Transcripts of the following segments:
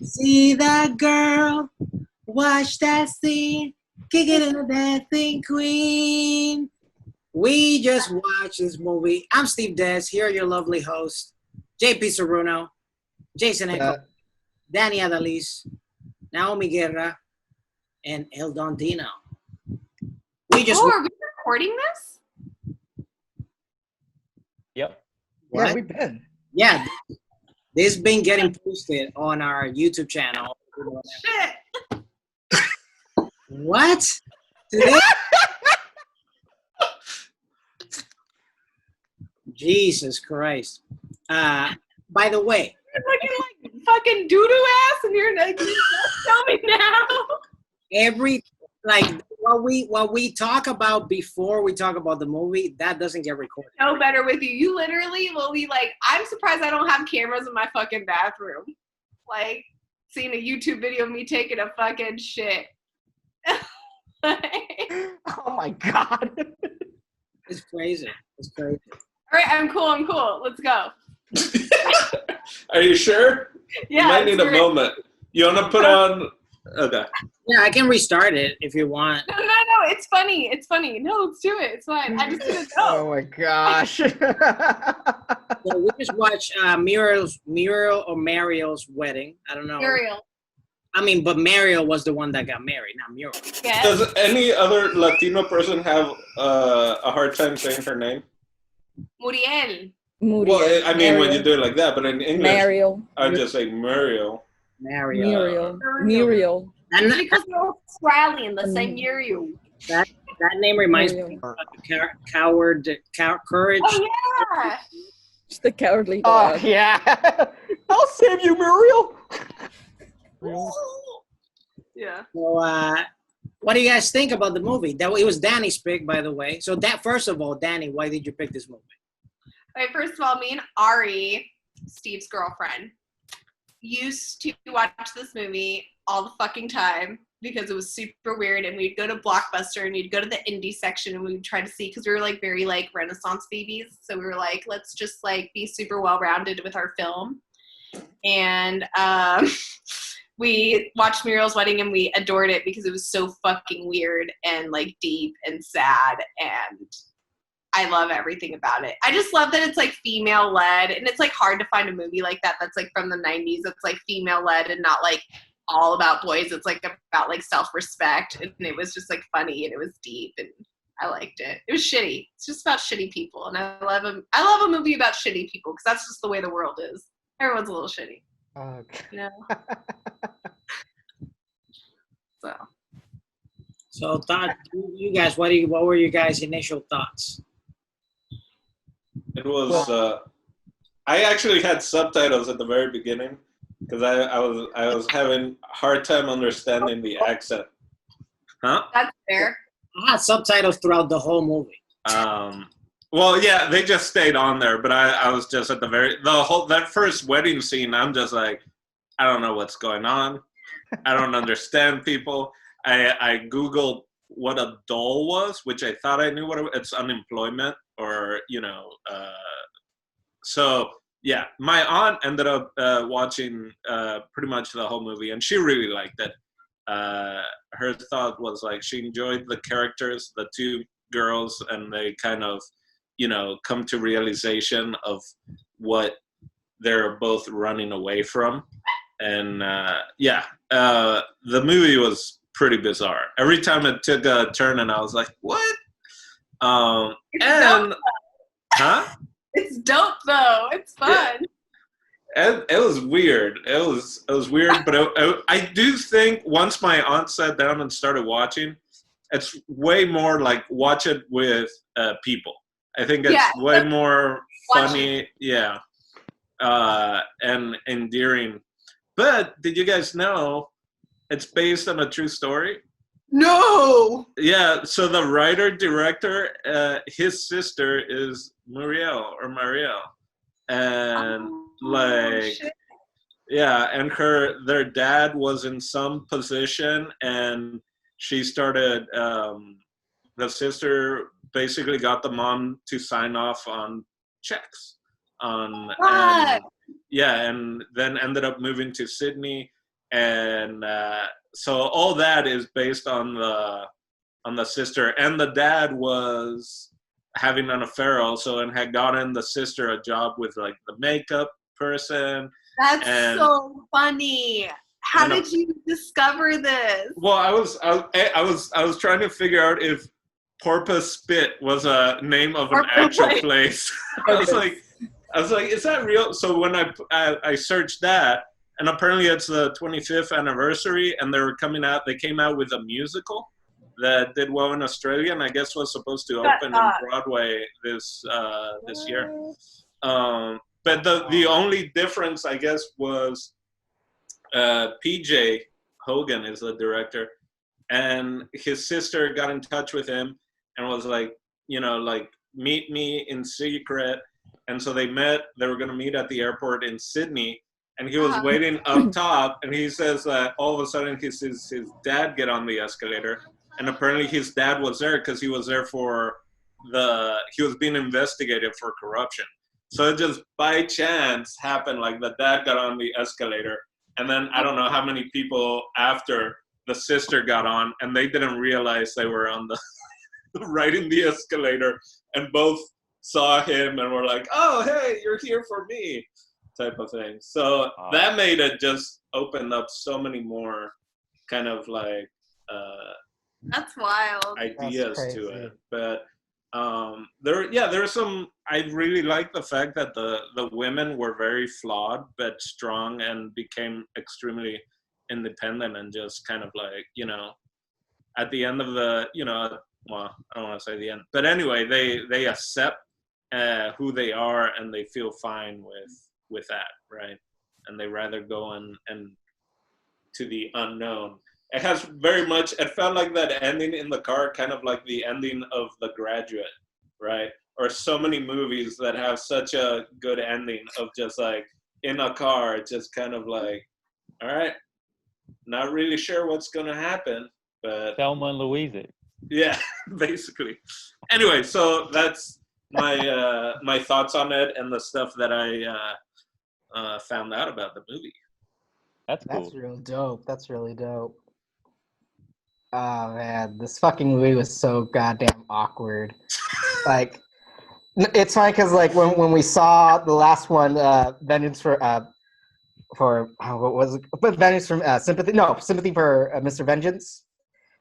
See that girl, watch that scene, kick it into that thing, queen. We just watched this movie. I'm Steve Des, here your lovely host, JP Saruno, Jason Echo, Danny Adaliz, Naomi Guerra, and El Don Dino. Are we recording this? Yep. What? Yeah, we've been. Yeah, this has been getting posted on our YouTube channel. Shit. What? Today? Jesus Christ. By the way. You're looking like fucking doo-doo ass and you're like, tell me now. What we talk about before we talk about the movie, that doesn't get recorded. No better with you. You literally will be like, I'm surprised I don't have cameras in my fucking bathroom. Like, seeing a YouTube video of me taking a fucking shit. Oh my God. It's crazy. It's crazy. All right, I'm cool. Let's go. Are you sure? Yeah. You might need a moment. You want to put on... Okay. Yeah, I can restart it if you want. No, it's funny. No, let's do it. It's fine. I just didn't know. Oh my gosh. So we just watched Muriel or Mariel's wedding. I don't know. Muriel. I mean, but Mariel was the one that got married, not Muriel. Yes. Does any other Latino person have a hard time saying her name? Muriel. Well, I mean, when you do it like that, but in English, Mariel. I just say Muriel. Mariel. Muriel. And Because they're Australian, the same Muriel. that name reminds me of courage. Oh, yeah. It's the cowardly Oh dog. yeah. I'll save you, Muriel. Yeah. So, what do you guys think about the movie? It was Danny's pick, by the way. So, first of all, Danny, why did you pick this movie? All right, first of all, me and Ari, Steve's girlfriend, used to watch this movie all the fucking time because it was super weird, and we'd go to Blockbuster and we'd go to the indie section and we'd try to see, because we were like very like Renaissance babies, so we were like, let's just like be super well-rounded with our film. And we watched Muriel's Wedding and we adored it because it was so fucking weird and like deep and sad, and I love everything about it. I just love that it's like female led, and it's like hard to find a movie like that that's like from the 90s that's like female led and not like all about boys. It's like about like self-respect, and it was just like funny and it was deep and I liked it. It was shitty. It's just about shitty people, and I love a movie about shitty people because that's just the way the world is. Everyone's a little shitty. Okay. You know? So, you guys, what were your guys' initial thoughts? It was. I actually had subtitles at the very beginning because I was having a hard time understanding the accent. Huh? That's fair. I had subtitles throughout the whole movie. Well, yeah, they just stayed on there, but I was just at that first wedding scene. I'm just like, I don't know what's going on. I don't understand people. I Googled what a dole was, which I thought I knew it's unemployment or, so yeah, my aunt ended up watching pretty much the whole movie, and she really liked it. Her thought was like she enjoyed the characters, the two girls, and they kind of, come to realization of what they're both running away from. And the movie was pretty bizarre. Every time it took a turn, and I was like, "What?" Huh? It's dope though. It's fun. Yeah. It was weird. It was weird, but I do think once my aunt sat down and started watching, it's way more like watch it with people. I think it's way more funny, and endearing. But did you guys know it's based on a true story? No. Yeah, so the writer-director, his sister is Mariel. And shit. Yeah, and their dad was in some position, and she started, the sister basically got the mom to sign off on checks. and yeah, and then ended up moving to Sydney, and so all that is based on the sister, and the dad was having an affair also, and had gotten the sister a job with like the makeup person. That's so funny. How did you discover this? Well, I was trying to figure out if Porpoise Spit was a name of an actual place. I was like, is that real? So when I searched that, and apparently it's the 25th anniversary, and they came out with a musical that did well in Australia, and I guess was supposed to open on Broadway this year. But the only difference, I guess, was PJ Hogan is the director, and his sister got in touch with him and was like, meet me in secret. And so they met. They were going to meet at the airport in Sydney, and he was waiting up top, and he says that all of a sudden he sees his dad get on the escalator, and apparently his dad was there because he was there he was being investigated for corruption. So it just by chance happened, like the dad got on the escalator, and then I don't know how many people after the sister got on, and they didn't realize they were on the right in the escalator, and both saw him and were like, "Oh, hey, you're here for me," type of thing. So that made it just open up so many more kind of like that's wild ideas to it. But there's some. I really like the fact that the women were very flawed but strong and became extremely independent, and just kind of like, at the end of the, well, I don't want to say the end, but anyway, they accept who they are, and they feel fine with that, right? And they rather go and to the unknown. It has very much, it felt like that ending in the car, kind of like the ending of The Graduate, right? Or so many movies that have such a good ending of just like in a car, just kind of like, all right, not really sure what's going to happen, but Thelma and Louise it. Yeah, basically. Anyway, so that's my my thoughts on it and the stuff that I found out about the movie. That's cool. That's real dope. That's really dope. Oh man, this fucking movie was so goddamn awkward. Like, it's funny because like when we saw the last one, Vengeance for what was it? Vengeance from Sympathy. No, Sympathy for Mr. Vengeance.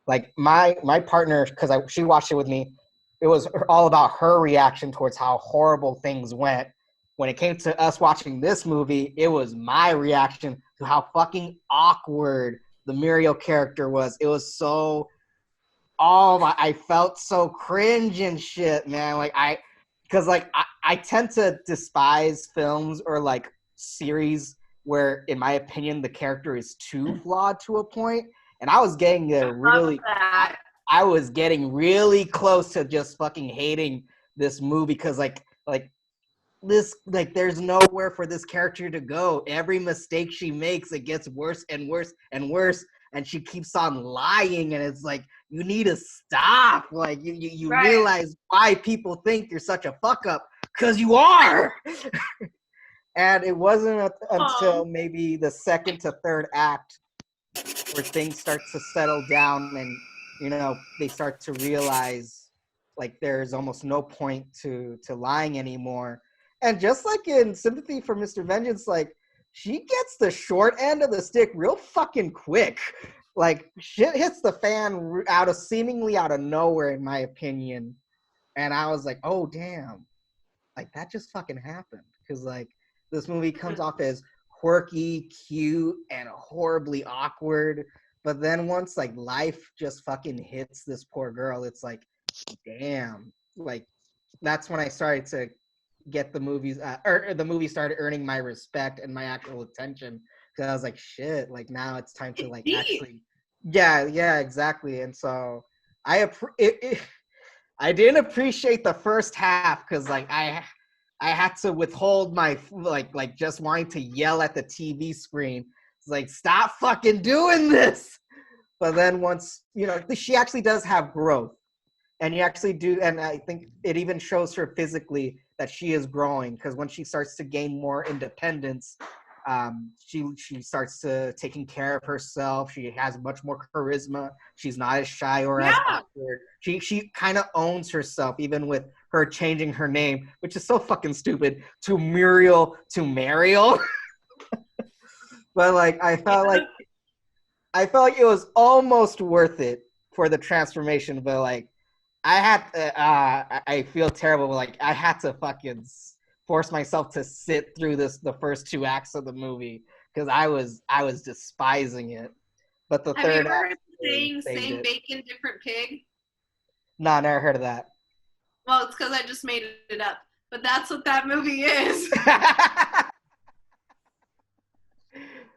Like my partner, because she watched it with me, it was all about her reaction towards how horrible things went. When it came to us watching this movie, it was my reaction to how fucking awkward the Muriel character was. It was so, I felt so cringe and shit, man. Like because I tend to despise films or like series where, in my opinion, the character is too flawed to a point. And I was getting I was getting really close to just fucking hating this movie because there's nowhere for this character to go. Every mistake she makes, it gets worse and worse and worse, and she keeps on lying, and it's like, you need to stop. Like you realize why people think you're such a fuck up, because you are. And it wasn't until maybe the second to third act where things start to settle down, and they start to realize like there's almost no point to lying anymore. And just like in Sympathy for Mr. Vengeance, like, she gets the short end of the stick real fucking quick. Like, shit hits the fan seemingly out of nowhere, in my opinion. And I was like, oh, damn. Like, that just fucking happened. Because, like, this movie comes off as quirky, cute, and horribly awkward. But then once, like, life just fucking hits this poor girl, it's like, damn. Like, that's when I started to get the movies, or the movie started earning my respect and my actual attention, because I was like, shit, like, now it's time to, like, actually, yeah, exactly. And so I didn't appreciate the first half, because like I had to withhold my like just wanting to yell at the TV screen. It's like, stop fucking doing this. But then once, she actually does have growth. And you actually do, and I think it even shows her physically that she is growing, because when she starts to gain more independence, she starts to taking care of herself. She has much more charisma. She's not as shy or as awkward. She kind of owns herself, even with her changing her name, which is so fucking stupid, to Muriel to Mariel. But like I felt like it was almost worth it for the transformation, but like I feel terrible. Like I had to fucking force myself to sit through the first 2 acts of the movie because I was despising it. But the Have third you ever heard act the saying, saved same it. bacon, different pig? No, never heard of that. Well, it's because I just made it up. But that's what that movie is.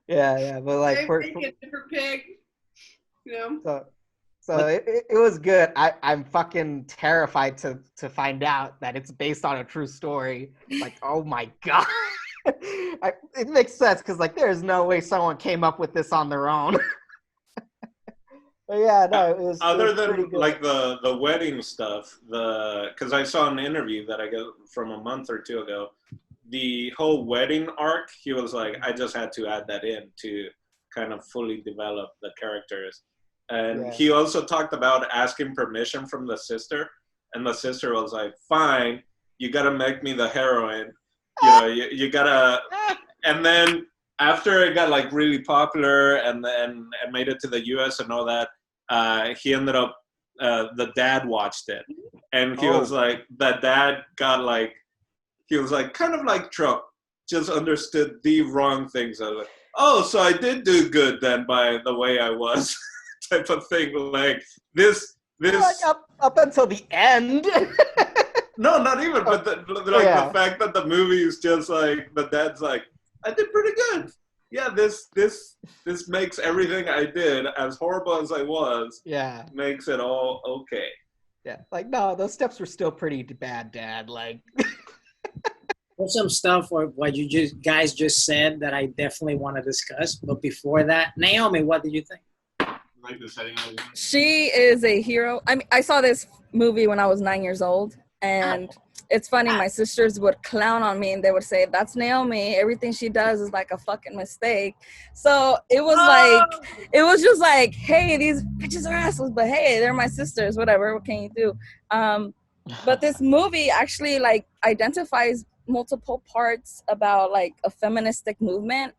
yeah, but like Same bacon, different pig. You know? so it was good. I'm fucking terrified to find out that it's based on a true story. Like, oh my god. It makes sense because like there's no way someone came up with this on their own. But yeah, no, it was other pretty than good. like the wedding stuff, because I saw an interview that I got from a month or 2 ago, the whole wedding arc, he was like, I just had to add that in to kind of fully develop the characters. And Yeah. he also talked about asking permission from the sister, and the sister was like, fine, you gotta make me the heroine, you gotta. And then after it got like really popular and then it made it to the US and all that, he ended up, the dad watched it, and he was like, the dad got like, he was like, kind of like Trump, just understood the wrong things. I was like, oh, so I did do good then by the way I was, type of thing. Like this. Like up until the end. No, not even. But the fact that the movie is just like the dad's like, I did pretty good. Yeah, this makes everything I did, as horrible as I was, makes it all okay. Yeah, like no, those steps were still pretty bad, Dad. Like. There's some stuff or what you guys just said that I definitely want to discuss. But before that, Naomi, what did you think? Like the setting of it. She is a hero. I mean, I saw this movie when I was 9 years old, and it's funny. My sisters would clown on me, and they would say, "That's Naomi. Everything she does is like a fucking mistake." So it was it was just like, "Hey, these bitches are assholes, but hey, they're my sisters. Whatever. What can you do?" But this movie actually like identifies multiple parts about like a feministic movement,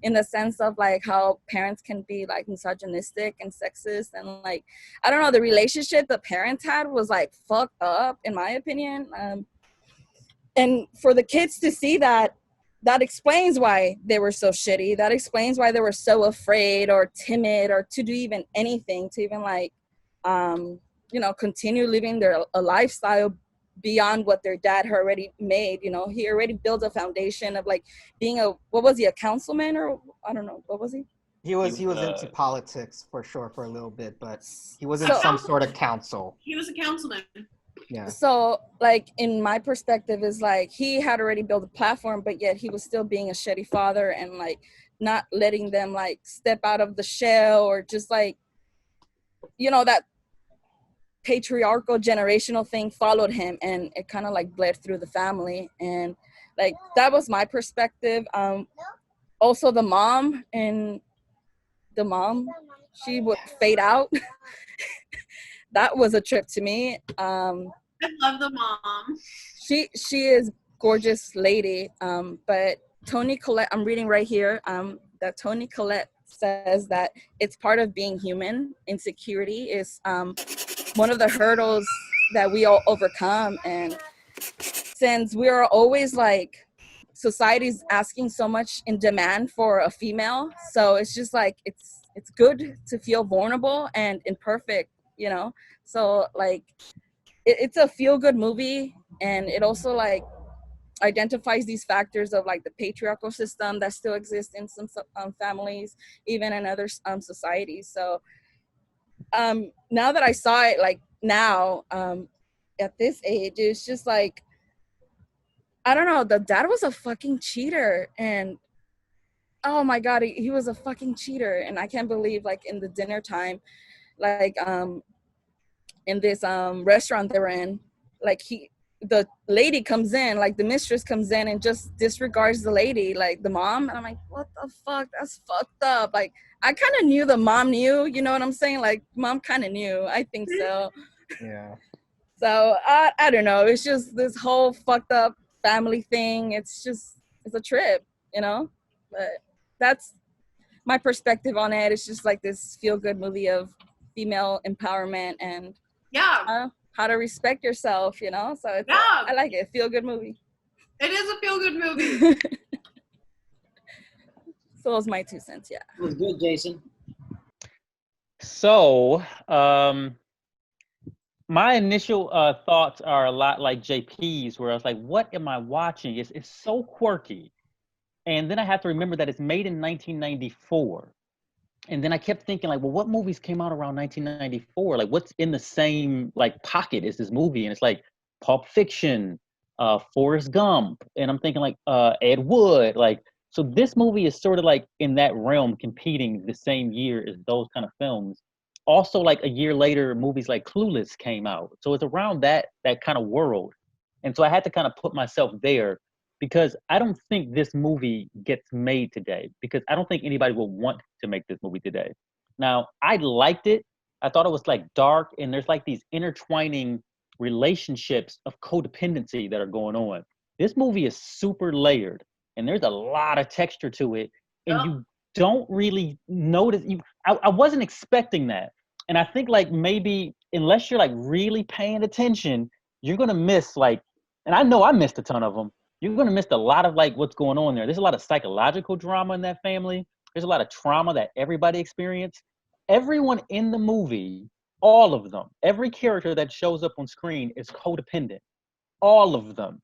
in the sense of like how parents can be like misogynistic and sexist, and like I don't know, the relationship the parents had was like fucked up in my opinion, and for the kids to see that explains why they were so shitty. That explains why they were so afraid or timid or to do even anything, to even like continue living a lifestyle beyond what their dad had already made. He already built a foundation of like being a councilman, or I don't know, what was he? He was into politics for sure for a little bit, but he was in some sort of council. He was a councilman. Yeah. So like in my perspective is like he had already built a platform, but yet he was still being a shitty father and like not letting them like step out of the shell, or just like that patriarchal generational thing followed him, and it kind of like bled through the family, and like that was my perspective. Also the mom, she would fade out. That was a trip to me. I love the mom. She is gorgeous lady, but Toni Collette, I'm reading right here, that Toni Collette says that it's part of being human. Insecurity is one of the hurdles that we all overcome, and since we are always like, society's asking so much in demand for a female, so it's just like it's good to feel vulnerable and imperfect, so like it's a feel-good movie, and it also like identifies these factors of like the patriarchal system that still exists in some families, even in other societies. So now that I saw it, like now at this age, it's just like, I don't know, the dad was a fucking cheater, and oh my god, he was a fucking cheater, and I can't believe like in the dinner time, like in this restaurant they were in, like the lady comes in, like the mistress comes in and just disregards the lady, like the mom. And I'm like, what the fuck? That's fucked up. Like, I kind of knew the mom knew, you know what I'm saying? Like, mom kind of knew. I think so. Yeah. So I don't know. It's just this whole fucked up family thing. It's a trip, you know? But that's my perspective on it. It's just like this feel good movie of female empowerment and Yeah. How to respect yourself, you know? So it's I like it. Feel good movie. It is a feel good movie. So those my 2 cents, yeah. It was good, Jason. So, my initial thoughts are a lot like JP's, where I was like, what am I watching? It's so quirky. And then I have to remember that it's made in 1994. And then I kept thinking, like, well, what movies came out around 1994? Like, what's in the same, like, pocket as this movie? And it's like Pulp Fiction, Forrest Gump. And I'm thinking, like, Ed Wood. Like, so this movie is sort of like in that realm, competing the same year as those kind of films. Also, like a year later, movies like Clueless came out. So it's around that kind of world. And so I had to kind of put myself there, because I don't think this movie gets made today, because I don't think anybody will want to make this movie today. Now, I liked it. I thought it was like dark, and there's like these intertwining relationships of codependency that are going on. This movie is super layered, and there's a lot of texture to it, and you don't really notice. I wasn't expecting that. And I think like maybe unless you're like really paying attention, you're gonna miss like, and I know I missed a ton of them. You're gonna miss a lot of like what's going on there. There's a lot of psychological drama in that family. There's a lot of trauma that everybody experienced. Everyone in the movie, all of them, every character that shows up on screen is codependent. All of them.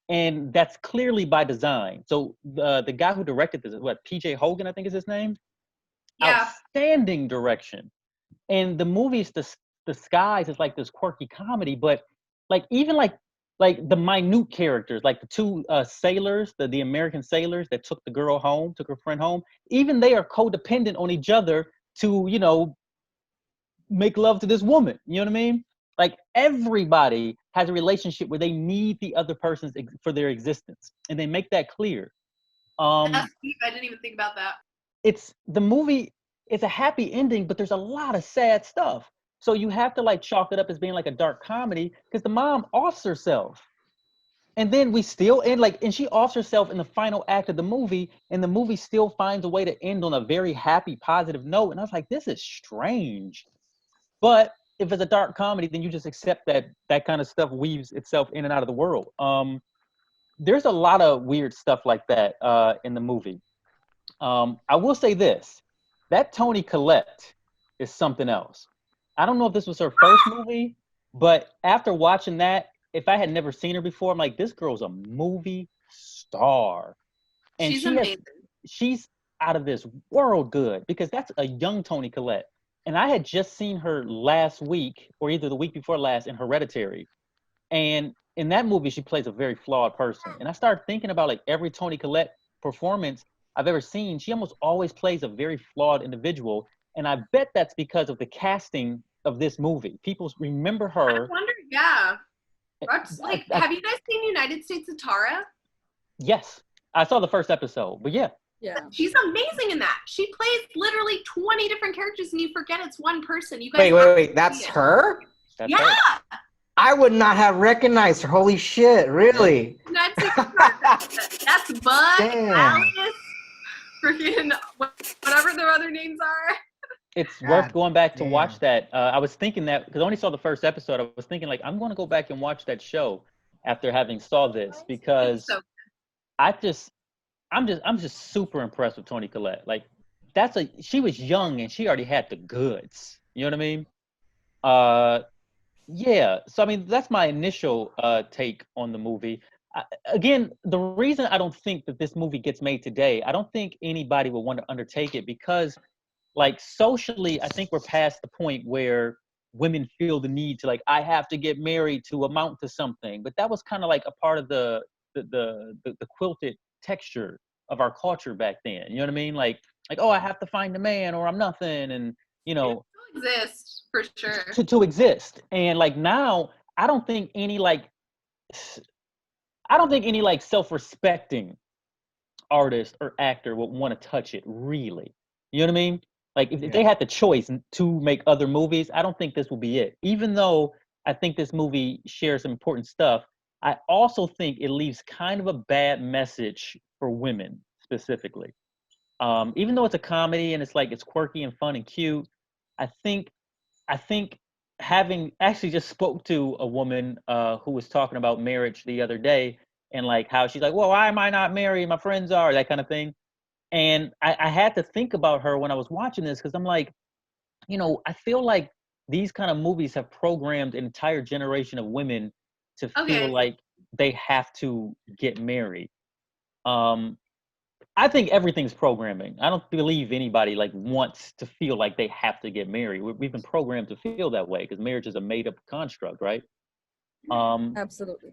And that's clearly by design. So the guy who directed this, what, PJ Hogan, I think is his name? Yeah. Outstanding direction. And the movie's disguised as like this quirky comedy, but like even like the minute characters, like the two sailors, the American sailors that took the girl home, took her friend home, even they are codependent on each other to, you know, make love to this woman. You know what I mean? Like everybody has a relationship where they need the other person for their existence, and they make that clear. That's deep. I didn't even think about that. It's the movie. It's a happy ending, but there's a lot of sad stuff. So you have to like chalk it up as being like a dark comedy, because the mom offs herself. And then we still end like, and she offs herself in the final act of the movie, and the movie still finds a way to end on a very happy, positive note. And I was like, this is strange. But if it's a dark comedy, then you just accept that that kind of stuff weaves itself in and out of the world. There's a lot of weird stuff like that in the movie. I will say this, that Toni Collette is something else. I don't know if this was her first movie, but after watching that, if I had never seen her before, I'm like, this girl's a movie star. And She's amazing. She's out of this world good, because that's a young Toni Collette. And I had just seen her last week, or either the week before last, in Hereditary. And in that movie, she plays a very flawed person. And I started thinking about like every Toni Collette performance I've ever seen. She almost always plays a very flawed individual. And I bet that's because of the casting of this movie. People remember her. I wonder, yeah. Like, have you guys seen United States of Tara? Yes. I saw the first episode, but yeah. Yeah. She's amazing in that. She plays literally 20 different characters, and you forget it's one person. You guys wait. That's her? That's yeah. her. I would not have recognized her. Holy shit, really? United States of Tara. That's Bud, Damn. Alice, freaking whatever their other names are. It's worth going back to damn. watch that. I was thinking that, because I only saw the first episode, I was thinking like, I'm going to go back and watch that show after having saw this, because I'm just super impressed with Toni Collette. Like, she was young and she already had the goods. You know what I mean? Yeah. So I mean, that's my initial take on the movie. Again, the reason I don't think that this movie gets made today, I don't think anybody would want to undertake it, because like socially, I think we're past the point where women feel the need to like, I have to get married to amount to something. But that was kind of like a part of the quilted texture of our culture back then. You know what I mean? Like, oh, I have to find a man or I'm nothing. And, you know, It still exists for sure. to exist. And like now, I don't think any like I don't think any like self-respecting artist or actor would want to touch it, really. You know what I mean? Like if they had the choice to make other movies, I don't think this will be it. Even though I think this movie shares some important stuff, I also think it leaves kind of a bad message for women specifically. Even though it's a comedy and it's like it's quirky and fun and cute, I think I think having actually just spoke to a woman who was talking about marriage the other day and like how she's like, well, why am I not married? My friends are, that kind of thing. And I had to think about her when I was watching this because I'm like, you know, I feel like these kind of movies have programmed an entire generation of women to feel like they have to get married. I think everything's programming. I don't believe anybody like wants to feel like they have to get married. We've been programmed to feel that way because marriage is a made-up construct, right? Absolutely.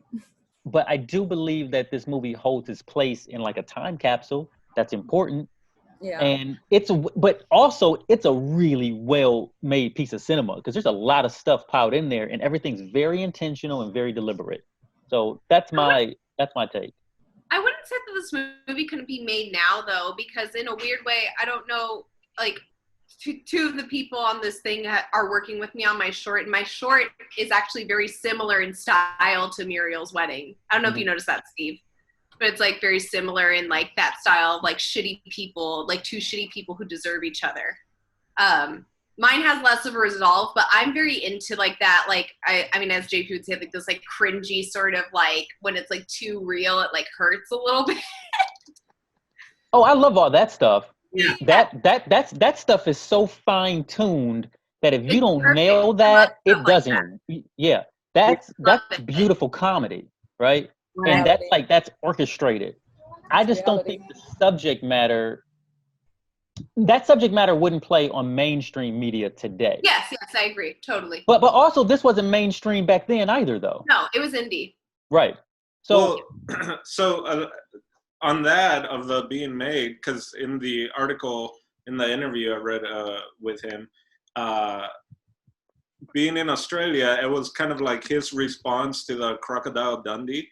But I do believe that this movie holds its place in like a time capsule that's important. Yeah. And but also it's a really well-made piece of cinema because there's a lot of stuff piled in there and everything's very intentional and very deliberate. So that's my take. I wouldn't say that this movie couldn't be made now, though, because in a weird way, I don't know, like, two of the people on this thing are working with me on my short, and my short is actually very similar in style to Muriel's wedding. I don't know if you noticed that, Steve, but it's, like, very similar in, like, that style of, like, shitty people, like, two shitty people who deserve each other. Mine has less of a resolve, but I'm very into like that. Like, I mean, as JP would say, like this like cringy sort of like when it's like too real, it like hurts a little bit. Oh, I love all that stuff. Yeah. That stuff is so fine tuned that if you don't nail that, it doesn't. Yeah, that's beautiful comedy, right? And that's orchestrated. I just don't think the subject matter. That subject matter wouldn't play on mainstream media today. Yes, I agree, totally. But also, this wasn't mainstream back then either, though. No, it was indie. Right. So, On that of the being made, because in the article, in the interview I read with him, being in Australia, it was kind of like his response to the Crocodile Dundee,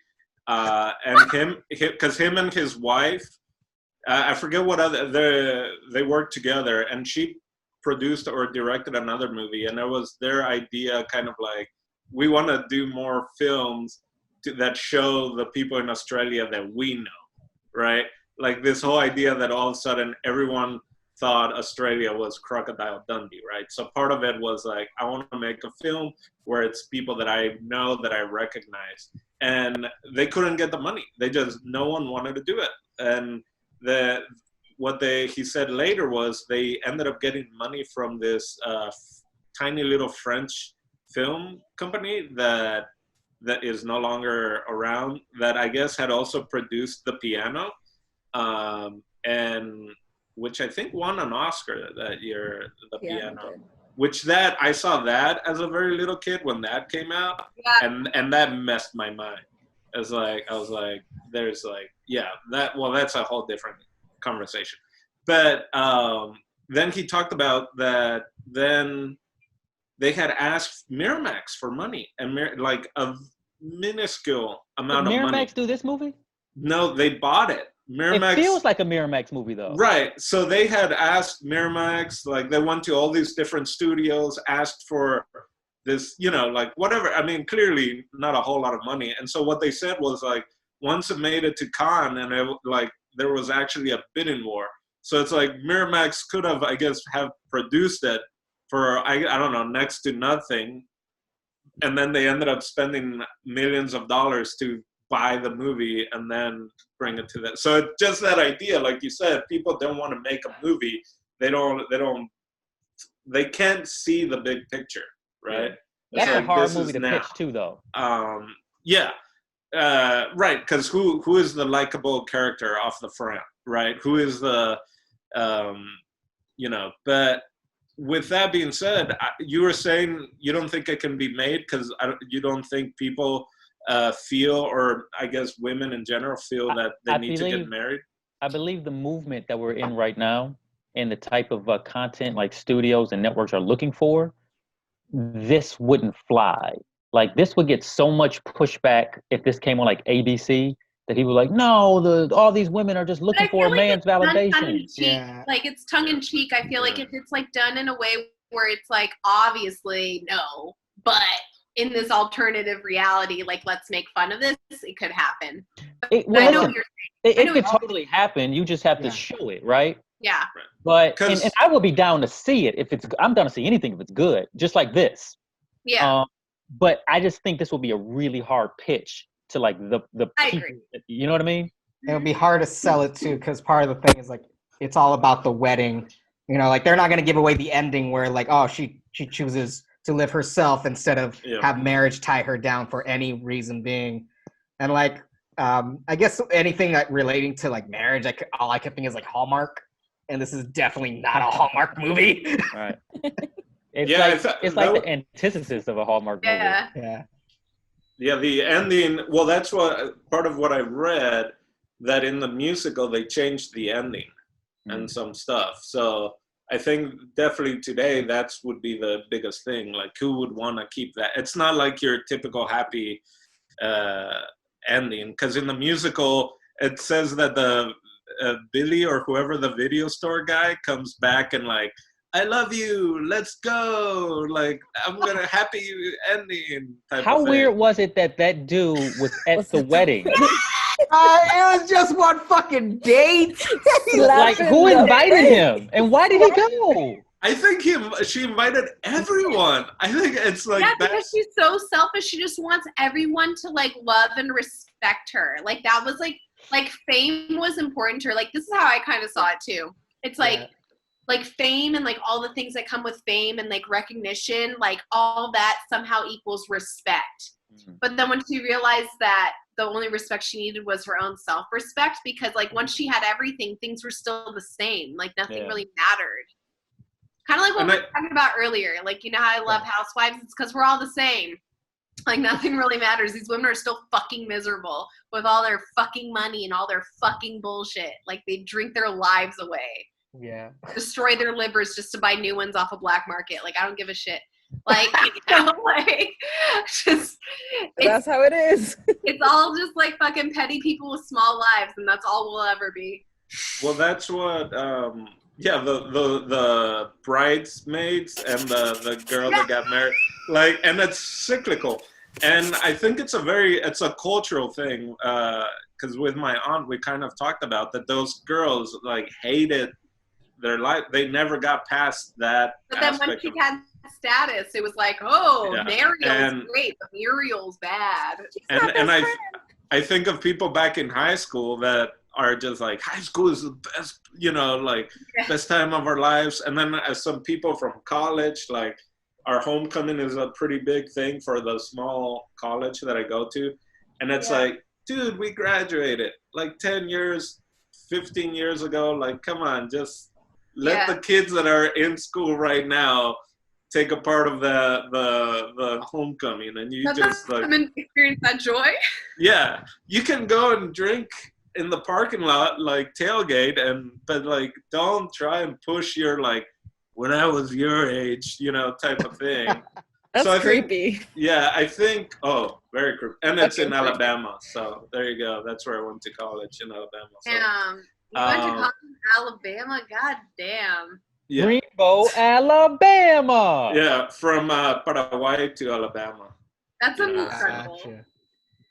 and because him and his wife. I forget what they worked together, and she produced or directed another movie, and it was their idea, kind of like, we want to do more films that show the people in Australia that we know, right? Like this whole idea that all of a sudden everyone thought Australia was Crocodile Dundee, right? So part of it was like, I want to make a film where it's people that I know, that I recognize, and they couldn't get the money. No one wanted to do it, and he said later was they ended up getting money from this tiny little French film company that is no longer around, that I guess had also produced The Piano, and which I think won an Oscar that year, The Piano. Which I saw that as a very little kid when that came out, and that messed my mind. I was like, there's like, that's a whole different conversation. But then he talked about that then they had asked Miramax for money, and like a minuscule amount of money. Miramax do this movie? No, they bought it. Miramax. It feels like a Miramax movie, though. Right. So they had asked Miramax, like they went to all these different studios, asked for this, like whatever. I mean, clearly not a whole lot of money. And so what they said was like, once it made it to Cannes, and there was actually a bidding war. So it's like Miramax could have, I guess, have produced it for, I don't know, next to nothing. And then they ended up spending millions of dollars to buy the movie and then bring it to that. So just that idea, like you said, people don't want to make a movie. They can't see the big picture, right? That's a hard movie to pitch too, though. Right, because who is the likable character off the front, right? Who is the, but with that being said, you were saying you don't think it can be made because you don't think people feel, or I guess women in general feel that they need to get married? I believe the movement that we're in right now and the type of content like studios and networks are looking for, this wouldn't fly Like this would get so much pushback if this came on like ABC that he was like, no, all these women are just looking for a man's validation. Yeah. Like it's tongue in cheek. I feel like if it's like done in a way where it's like obviously no, but in this alternative reality, like let's make fun of this, it could happen. Well, listen, it could totally happen. You just have to Yeah. show it, right? Yeah. But and I would be down to see it if I'm down to see anything if it's good, just like this. Yeah. But I just think this will be a really hard pitch to like the I people. agree. You know what I mean? It'll be hard to sell it too, because part of the thing is like it's all about the wedding. You know, like they're not gonna give away the ending where like, oh, she chooses to live herself instead of have marriage tie her down for any reason being. And like I guess anything that relating to like marriage, all I could think is like Hallmark, and this is definitely not a Hallmark movie. Right. It's like the antithesis of a Hallmark movie. Yeah. Yeah, the ending. Well, that's what part of what I read, that in the musical they changed the ending and some stuff. So I think definitely today that's would be the biggest thing. Like, who would want to keep that? It's not like your typical happy ending, because in the musical it says that the Billy or whoever the video store guy comes back and like, I love you, let's go, like I'm gonna happy ending type How of thing. weird was it that dude was at the wedding? It was just one fucking date. Like, who invited him and why did he go? I think she invited everyone. I think it's like because she's so selfish. She just wants everyone to like love and respect her. Like that was like fame was important to her. Like this is how I kind of saw it too. It's like like fame and like all the things that come with fame and like recognition, like all that somehow equals respect. But then when she realized that the only respect she needed was her own self-respect, because like once she had everything, things were still the same. Like nothing really mattered. Kind of like what we were talking about earlier. Like, you know how I love Housewives? It's because we're all the same. Like nothing really matters. These women are still fucking miserable with all their fucking money and all their fucking bullshit. Like they drink their lives away. Yeah. Destroy their livers just to buy new ones off a black market. Like I don't give a shit. Like, you know, like just that's how it is. It's all just like fucking petty people with small lives, and that's all we'll ever be. Well, that's what the bridesmaids and the girl that got married, like, and it's cyclical. And I think it's a cultural thing, because with my aunt we kind of talked about that those girls like hated their life. They never got past that. But then when she had status, it was like, oh, Mariel's great, but Muriel's bad. And I think of people back in high school that are just like, high school is the best, you know, like best time of our lives. And then some people from college, like our homecoming is a pretty big thing for the small college that I go to. And it's like, dude, we graduated like 10 years, 15 years ago. Like, come on, just let the kids that are in school right now take a part of the homecoming, and you just like experience that joy. Yeah, you can go and drink in the parking lot, like tailgate, but like don't try and push your like when I was your age, you know, type of thing. That's so creepy. I think very creepy, and it's in Alabama. So there you go. That's where I went to college, in Alabama. So. You went to college in Alabama? God damn. Yeah. Greenbow, Alabama. Yeah, from Paraguay to Alabama. That's incredible.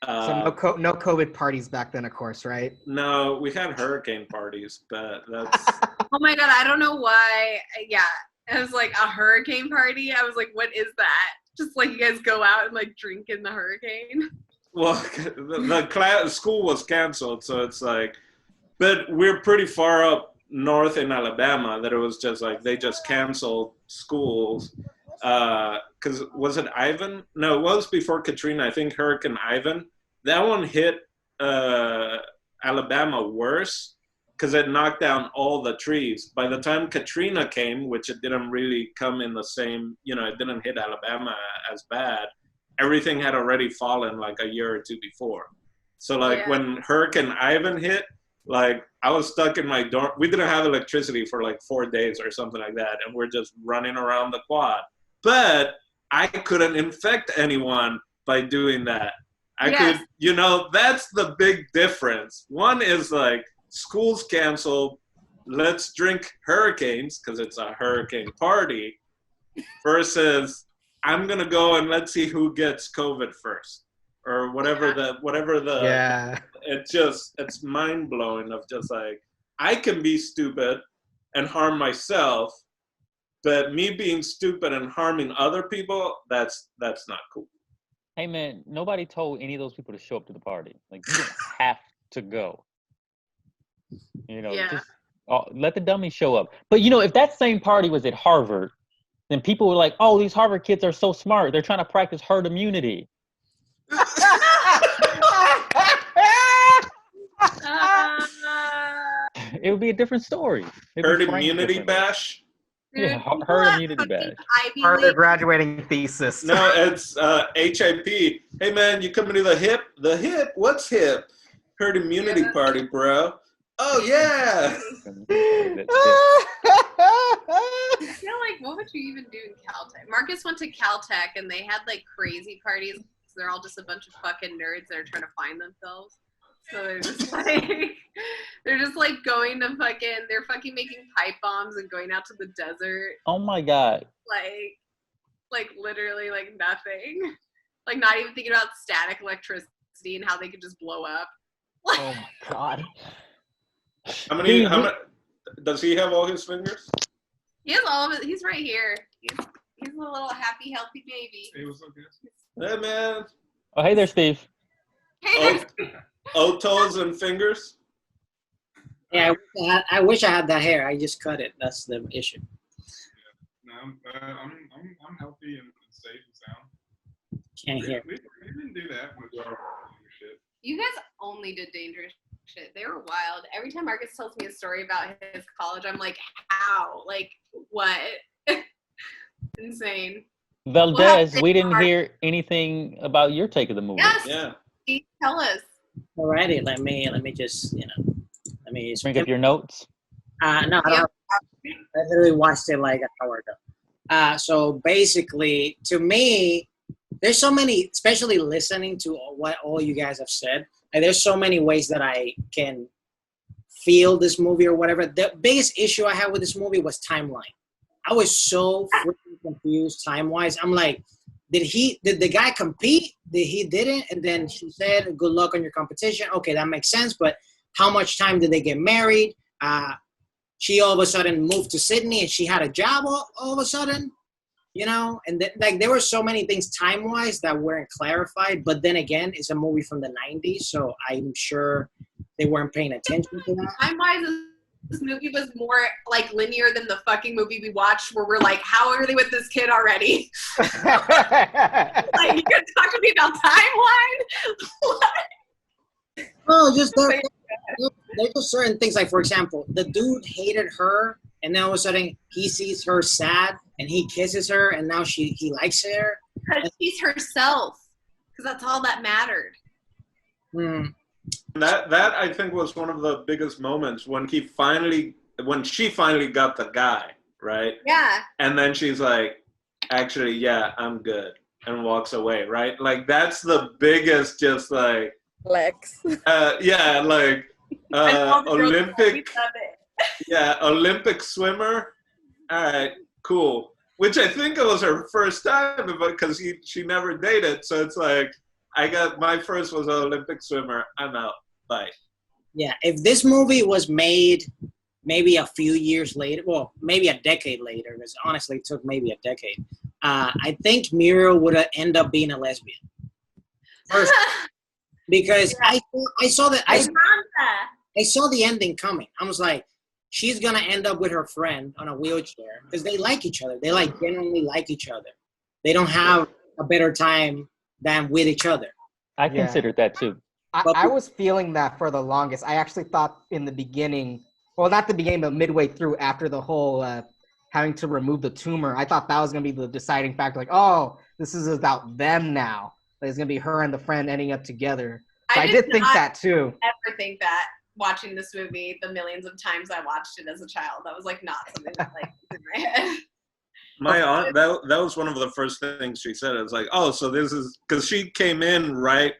So no COVID parties back then, of course, right? No, we had hurricane parties, but that's. Oh my god, I don't know why. Yeah, it was like a hurricane party. I was like, what is that? Just like you guys go out and like drink in the hurricane. Well, the school was canceled, so it's like, but we're pretty far up north in Alabama that it was just like they just canceled schools because was it Ivan? No, it was before Katrina. I think Hurricane Ivan. That one hit Alabama worse because it knocked down all the trees. By the time Katrina came, which it didn't really come in the same, you know, it didn't hit Alabama as bad. Everything had already fallen like a year or two before. So like when Hurricane Ivan hit, like I was stuck in my dorm. We didn't have electricity for like 4 days or something like that. And we're just running around the quad. But I couldn't infect anyone by doing that. I Yes. could, that's the big difference. One is like, school's canceled, let's drink hurricanes because it's a hurricane party, versus I'm gonna go and let's see who gets COVID first, or whatever the Yeah. it's mind blowing of just like, I can be stupid and harm myself, but me being stupid and harming other people, that's not cool. Hey man, nobody told any of those people to show up to the party. Like, you don't have to go. Yeah. Just let the dummies show up. But if that same party was at Harvard, then people were like, "Oh, these Harvard kids are so smart. They're trying to practice herd immunity." It would be a different story. Herd immunity bash? Yeah, Dude, herd immunity bash. Ivy Part of their League. graduating thesis. No, it's HIP. Hey man, you coming to the hip? The hip? What's hip? Herd immunity party, bro. Oh yeah. I feel like, what would you even do in Caltech? Marcus went to Caltech and they had like crazy parties. So they're all just a bunch of fucking nerds that are trying to find themselves. So they're just like going to they're fucking making pipe bombs and going out to the desert. Oh my god. Like literally like nothing. Like not even thinking about static electricity and how they could just blow up. Oh my god. How many does he have all his fingers? He has all of it. He's right here. He's a little happy, healthy baby. He was so good. Hey man. Oh, hey there, Steve. Hey, Toes and fingers. Yeah, I wish I had that hair. I just cut it. That's the issue. No, I'm healthy and safe and sound. Can't hear. We didn't do that much shit. you guys only did dangerous shit. They were wild. Every time Marcus tells me a story about his college, I'm like, how? Like, what? Insane. Valdez, we didn't hear anything about your take of the movie. Yes. Yeah. Steve, tell us. Alrighty, let me just let me Bring up your notes. No, I don't. I literally watched it like an hour ago. So basically, to me, there's so many, especially listening to what all you guys have said, and there's so many ways that I can feel this movie or whatever. The biggest issue I had with this movie was timeline. I was so freaking confused time-wise. I'm like, did the guy compete? He didn't? And then she said, good luck on your competition. Okay, that makes sense, but how much time did they get married? She all of a sudden moved to Sydney and she had a job all of a sudden, and like there were so many things time-wise that weren't clarified. But then again, it's a movie from the 90s, so I'm sure they weren't paying attention to that. Time-wise, this movie was more like linear than the fucking movie we watched where we're like, how are they with this kid already? Like, you could talk to me about timeline? What? No, just there's just certain things. Like, for example, the dude hated her, and then all of a sudden he sees her sad, and he kisses her, and now he likes her. Because she's herself. Because that's all that mattered. Hmm. That I think was one of the biggest moments when she finally got the guy, right? Yeah. And then she's like, actually, yeah, I'm good, and walks away, right? Like that's the biggest, just like Lex. yeah, like Olympic, Yeah. Olympic swimmer. All right, cool. Which I think it was her first time, because she never dated, so it's like, my first was an Olympic swimmer. I'm out. Bye. Yeah, if this movie was made maybe a few years later, well, maybe a decade later, because honestly it took maybe a decade, I think Muriel would have ended up being a lesbian. First, because I saw the ending coming. I was like, she's going to end up with her friend on a wheelchair because they like each other. They genuinely like each other. They don't have a better time than with each other. I considered that too. I was feeling that for the longest. I actually thought in the beginning, well, not the beginning, but midway through, after the whole having to remove the tumor, I thought that was going to be the deciding factor. Like, oh, this is about them now. Like, it's going to be her and the friend ending up together. So I did think that too. Ever think that watching this movie the millions of times I watched it as a child? That was like not something that like was in my head. My aunt, that was one of the first things she said. It was like, oh, so this is because she came in right.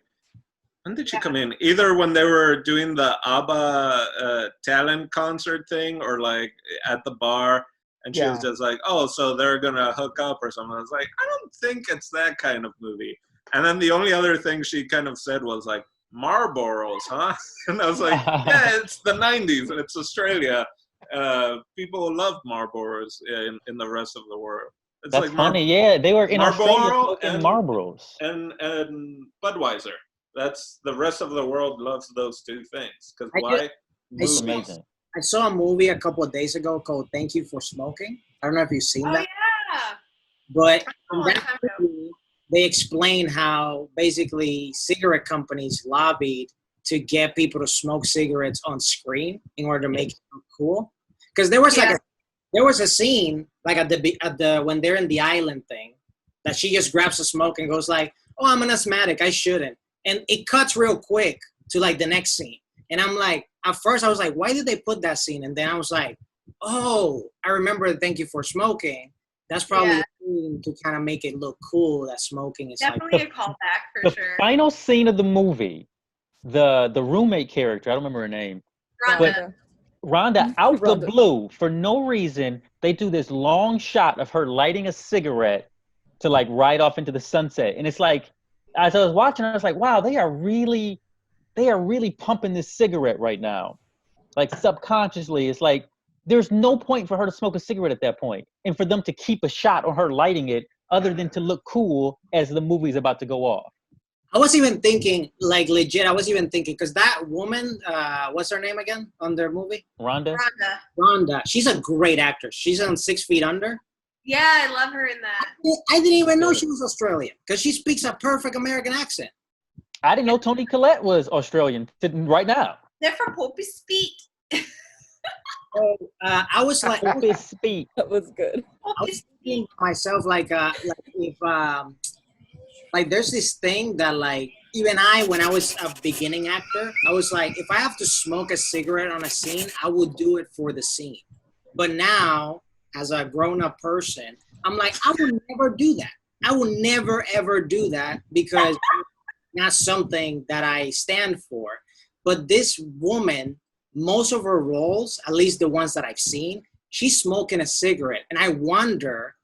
When did she come in? Either when they were doing the ABBA talent concert thing, or like at the bar, and she was just like, oh, so they're gonna hook up or something. I was like, I don't think it's that kind of movie. And then the only other thing she kind of said was like, Marlboros, huh? And I was like, yeah, it's the 90s and it's Australia. People love Marlboros in the rest of the world. It's That's like funny. Yeah, they were in Australia Marlboro smoking Marlboros. and Budweiser. That's the rest of the world loves those two things. Because I why? It's Movies. amazing. I saw a movie a couple of days ago called Thank You for Smoking. I don't know if you've seen Oh that. yeah. But A in long that time ago. movie, they explain how basically cigarette companies lobbied to get people to smoke cigarettes on screen in order to make it look cool. Because there was there was a scene like at the when they're in the island thing that she just grabs a smoke and goes like, "Oh, I'm an asthmatic. I shouldn't." And it cuts real quick to like the next scene. And I'm like, at first I was like, why did they put that scene? And then I was like, oh, I remember Thank You for Smoking. That's probably to kind of make it look cool that smoking is Definitely like a callback for The sure. final scene of the movie, the roommate character, I don't remember her name, Rhonda. Rhonda, out the Rhonda. blue, for no reason, they do this long shot of her lighting a cigarette to like ride off into the sunset. And it's like, as I was watching, I was like, wow, they are really pumping this cigarette right now. Like subconsciously, it's like there's no point for her to smoke a cigarette at that point, and for them to keep a shot on her lighting it, other than to look cool as the movie's about to go off. I was even thinking, like legit, I was even thinking, because that woman, what's her name again on their movie? Rhonda? Rhonda. She's a great actress. She's on 6 Feet Under. Yeah, I love her in that. I didn't even know she was Australian because she speaks a perfect American accent. I didn't know Toni Collette was Australian right now. They're from Porpoise Spit. So I was like, Porpoise Spit. That was good. I was thinking to myself, like if like there's this thing that like even when I was a beginning actor, I was like, if I have to smoke a cigarette on a scene, I would do it for the scene. But now, as a grown-up person, I'm like, I would never do that. I will never ever do that because it's not something that I stand for. But this woman, most of her roles, at least the ones that I've seen, she's smoking a cigarette, and I wonder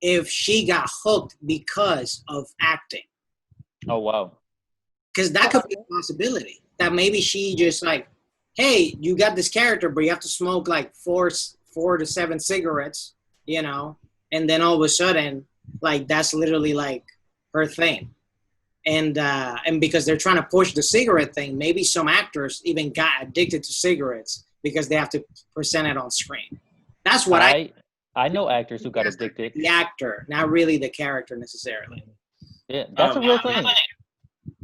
if she got hooked because of acting. Oh wow. Because that could be a possibility. That maybe she just like, hey, you got this character, but you have to smoke like four to 7 cigarettes, you know, and then all of a sudden, like that's literally like her thing. And because they're trying to push the cigarette thing, maybe some actors even got addicted to cigarettes because they have to present it on screen. That's what I know actors who got addicted. the actor, not really the character necessarily. Yeah, that's a real thing.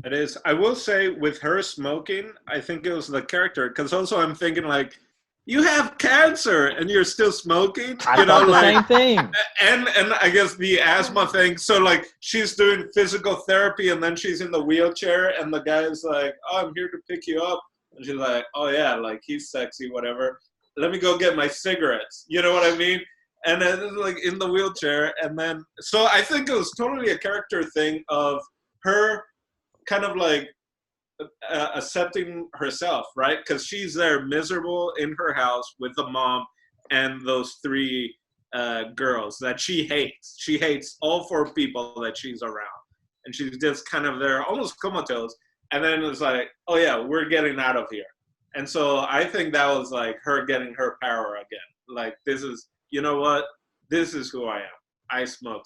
It is. I will say with her smoking, I think it was the character. Because also I'm thinking like, you have cancer and you're still smoking. I thought the same thing. And I guess the asthma thing. So like she's doing physical therapy and then she's in the wheelchair and the guy's like, oh, I'm here to pick you up. And she's like, oh yeah, like he's sexy, whatever. Let me go get my cigarettes. You know what I mean? And then it's like in the wheelchair. And then, so I think it was totally a character thing of her kind of like accepting herself, right? Because she's there miserable in her house with the mom and those 3 girls that she hates. She hates all 4 people that she's around. And she's just kind of there, almost comatose. And then it's like, oh yeah, we're getting out of here. And so I think that was like her getting her power again. Like, this is, you know what? This is who I am. I smoke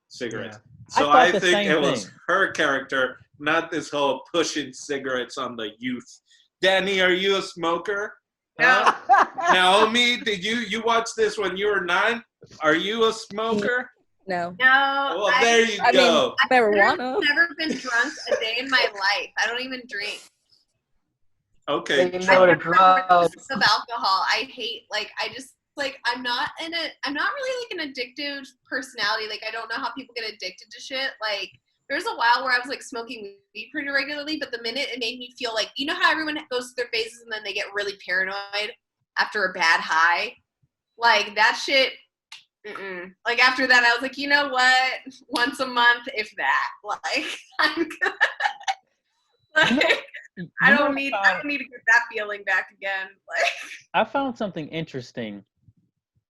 cigarettes. Yeah. So I think it was her character, not this whole pushing cigarettes on the youth. Danny, are you a smoker? No. Naomi, did you watch this when you were 9? Are you a smoker? No. No. Well, there you go. Marijuana. I've never been drunk a day in my life. I don't even drink. Okay. You know the drugs. Of alcohol. I hate, like, I just, like, I'm not really like an addictive personality. Like, I don't know how people get addicted to shit. Like, there's a while where I was like smoking weed pretty regularly, but the minute it made me feel like, you know how everyone goes through their phases and then they get really paranoid after a bad high? Like, that shit Mm-mm. Like after that, I was like, you know what? Once a month, if that. Like, I'm good. Like, I don't need to get that feeling back again. Like, I found something interesting,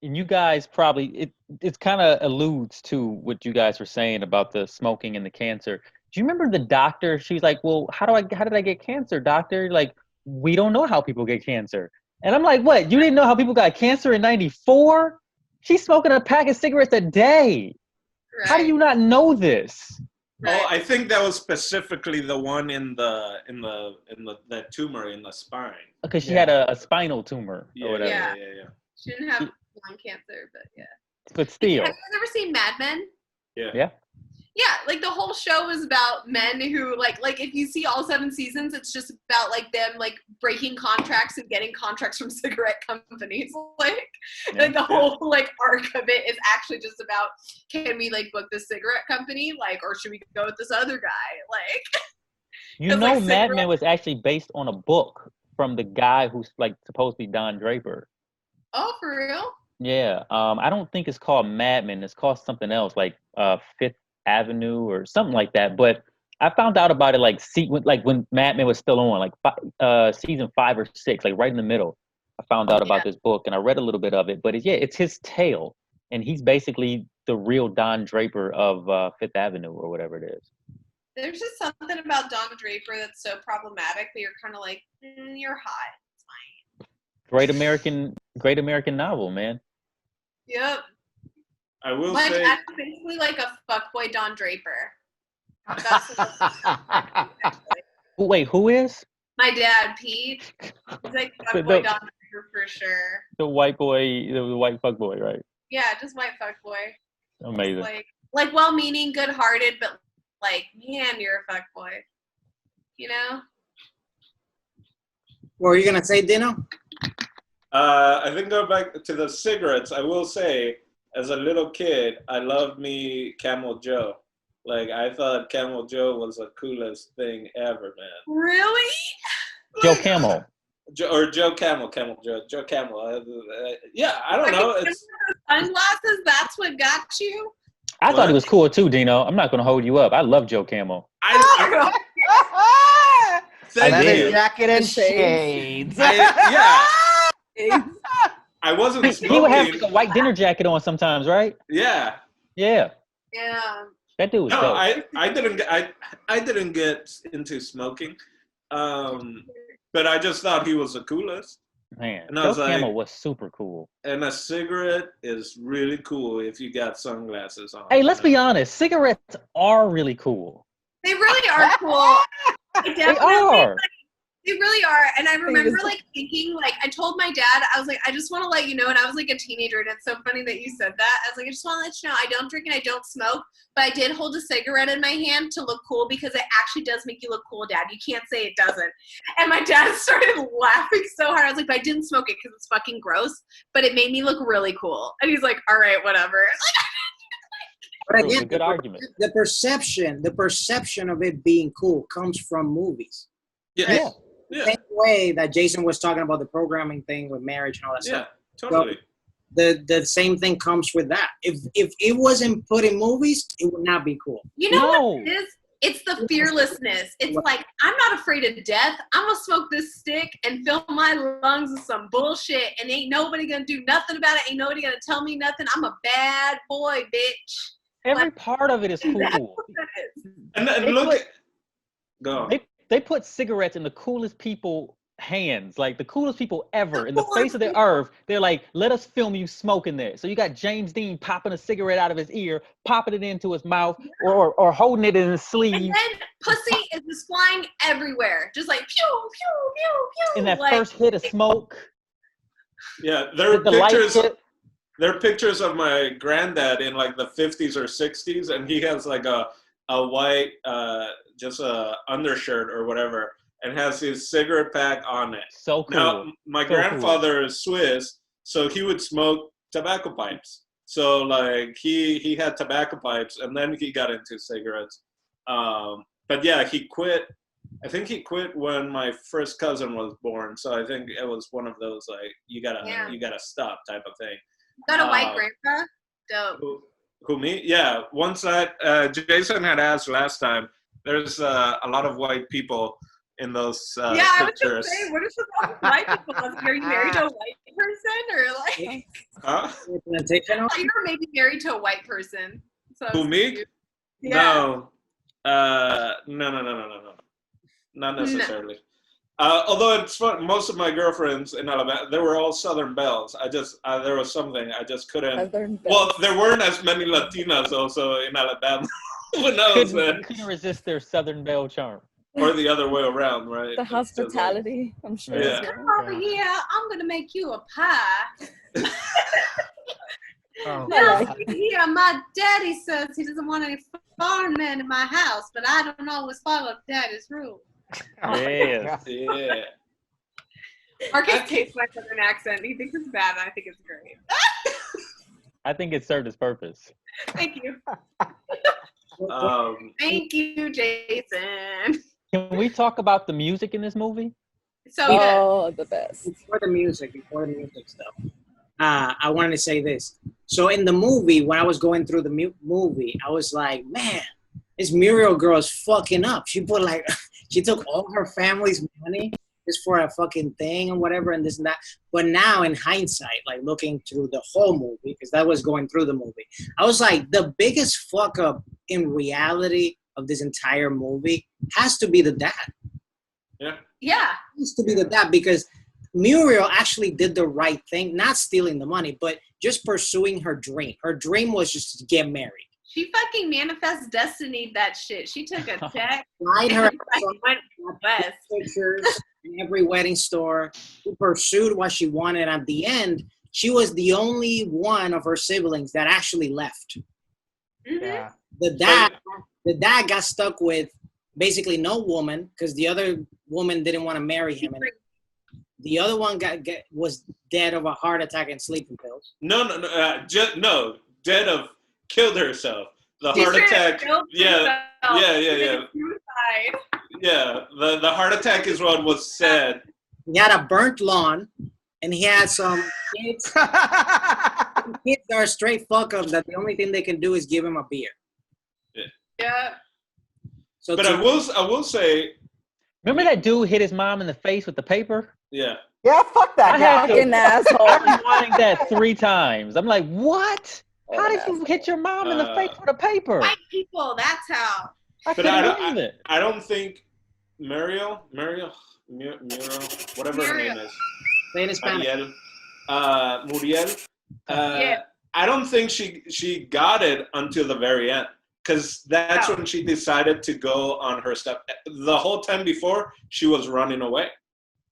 and you guys probably it kind of alludes to what you guys were saying about the smoking and the cancer. Do you remember the doctor? She was like, "Well, how did I get cancer, doctor?" Like, we don't know how people get cancer. And I'm like, "What? You didn't know how people got cancer in '94? She's smoking a pack of cigarettes a day. right. How do you not know this?" Right. Oh, I think that was specifically the one in the that tumor in the spine. Because she had a spinal tumor or whatever. Yeah. She didn't have lung cancer, but yeah. But still. Have you ever seen Mad Men? Yeah. Yeah, like the whole show is about men who like if you see all 7 seasons, it's just about like them like breaking contracts and getting contracts from cigarette companies. Like the whole like arc of it is actually just about, can we like book this cigarette company, like, or should we go with this other guy? Like, you know, Mad Men was actually based on a book from the guy who's like supposed to be Don Draper. Oh, for real? Yeah. I don't think it's called Mad Men. It's called something else, like Fifth Avenue or something like that. But I found out about it like when Mad Men was still on, like season 5 or 6, like right in the middle. I found out about this book and I read a little bit of it. But it's his tale, and he's basically the real Don Draper of Fifth Avenue or whatever it is. There's just something about Don Draper that's so problematic that you're kind of like, you're hot. It's fine. Great American novel, man. Yep. I will My say, dad's basically like a fuckboy Don Draper. That's Wait, who is? My dad, Pete. He's like fuckboy Don Draper for sure. The white boy, the white fuckboy, right? Yeah, just white fuckboy. Amazing. Like well-meaning, good-hearted, but like, man, you're a fuckboy. You know? What were you gonna say, Dino? I think go back to the cigarettes. I will say, as a little kid, I loved me Camel Joe. Like, I thought Camel Joe was the coolest thing ever, man. Really? Joe Camel. Joe Camel, Joe Camel. Yeah, I don't know. It's sunglasses. That's what got you. I thought he was cool too, Dino. I'm not gonna hold you up. I love Joe Camel. Leather jacket and shades. I wasn't smoking. He would have like a white dinner jacket on sometimes, right? Yeah. Yeah. That dude was No, dope. I didn't get into smoking, but I just thought he was the coolest. Man, and I Joe was like, Camel was super cool. And a cigarette is really cool if you got sunglasses on. Hey, let's be honest. Cigarettes are really cool. They really are cool. They are. They really are. And I remember like thinking, like, I told my dad, I was like, I just want to let you know, and I was like a teenager, and it's so funny that you said that. I was like, I just want to let you know, I don't drink and I don't smoke, but I did hold a cigarette in my hand to look cool because it actually does make you look cool, Dad. You can't say it doesn't. And my dad started laughing so hard. I was like, but I didn't smoke it because it's fucking gross, but it made me look really cool. And he's like, all right, whatever. But It was a good argument. The perception of it being cool comes from movies. Yeah. Same way that Jason was talking about the programming thing with marriage and all that stuff. Yeah, totally. So the same thing comes with that. If it wasn't put in movies, it would not be cool. You know what it is? It's the fearlessness. It's like, I'm not afraid of death. I'm going to smoke this stick and fill my lungs with some bullshit, and ain't nobody going to do nothing about it. Ain't nobody going to tell me nothing. I'm a bad boy, bitch. Every part of it is cool. And look, go on. They put cigarettes in the coolest people hands, like the coolest people ever in the face of the earth. They're like, let us film you smoking this. So you got James Dean popping a cigarette out of his ear, popping it into his mouth, or holding it in his sleeve. And then pussy is just flying everywhere, just like pew pew pew pew. In that like, first hit of smoke. Yeah, there are pictures of my granddad in like the 50s or 60s, and he has like a white just a undershirt or whatever, and has his cigarette pack on it. So cool. Now, my grandfather is Swiss, so he would smoke tobacco pipes. So like he had tobacco pipes, and then he got into cigarettes. But yeah, he quit. I think he quit when my first cousin was born. So I think it was one of those like you gotta stop type of thing. Got a white grandpa? Dope. Who me? Yeah. Once Jason had asked last time. There's a lot of white people in those Yeah, I was pictures. just saying, what is the problem with white people? Are you married to a white person or like? Huh? You were maybe married to a white person. So Who me? confused. Yeah. No. No. Not necessarily. Although it's fun, most of my girlfriends in Alabama, they were all Southern belles. There was something I just couldn't. Southern Well, belles. there weren't as many Latinas also in Alabama when I was there. Couldn't resist their Southern Belle charm. Or the other way around, right? The It's just like- hospitality, I'm sure. Yeah. is Come over here. I'm gonna make you a pie. Oh, Now, like here, my daddy says he doesn't want any foreign men in my house, but I don't always follow daddy's rules. Yes. Yeah. Marcus hates my southern accent. He thinks it's bad, and I think it's great. I think it served its purpose. Thank you. Thank you, Jason. Can we talk about the music in this movie? So good. oh, the best. Before the music stuff, I wanted to say this. So in the movie, when I was going through the movie, I was like, man, this Muriel girl is fucking up. She put like, she took all her family's money just for a fucking thing and whatever and this and that. But now in hindsight, like looking through the whole movie, because that was going through the movie, I was like, the biggest fuck up in reality of this entire movie has to be the dad. Yeah. Yeah. Has to be the dad, because Muriel actually did the right thing, not stealing the money, but just pursuing her dream. Her dream was just to get married. She fucking manifest destiny that shit. She took a check Lied her and fucking went west. pictures in every wedding store. She pursued what she wanted. At the end, she was the only one of her siblings that actually left. Mhm. yeah. The dad got stuck with basically no woman because the other woman didn't want to marry him. And the other one was dead of a heart attack and sleeping pills. No. Dead of killed herself. The She heart straight attack. killed Yeah. herself. Yeah. She committed suicide. Yeah. The heart attack is what was said. He had a burnt lawn, and he had some kids. Kids are straight fuck ups that the only thing they can do is give him a beer. Yeah. So But I will say, Remember that dude hit his mom in the face with the paper? yeah. Yeah, fuck that I guy. had to- Fucking asshole. I rewind that 3 times. I'm like, what? How did you hit your mom in the face with a paper? White people, that's how. I But couldn't believe it. I don't think Mariel, whatever her Muriel. name is, say in Spanish. Muriel. Yeah. I don't think she got it until the very end, because that's Oh. when she decided to go on her step. The whole time before, she was running away,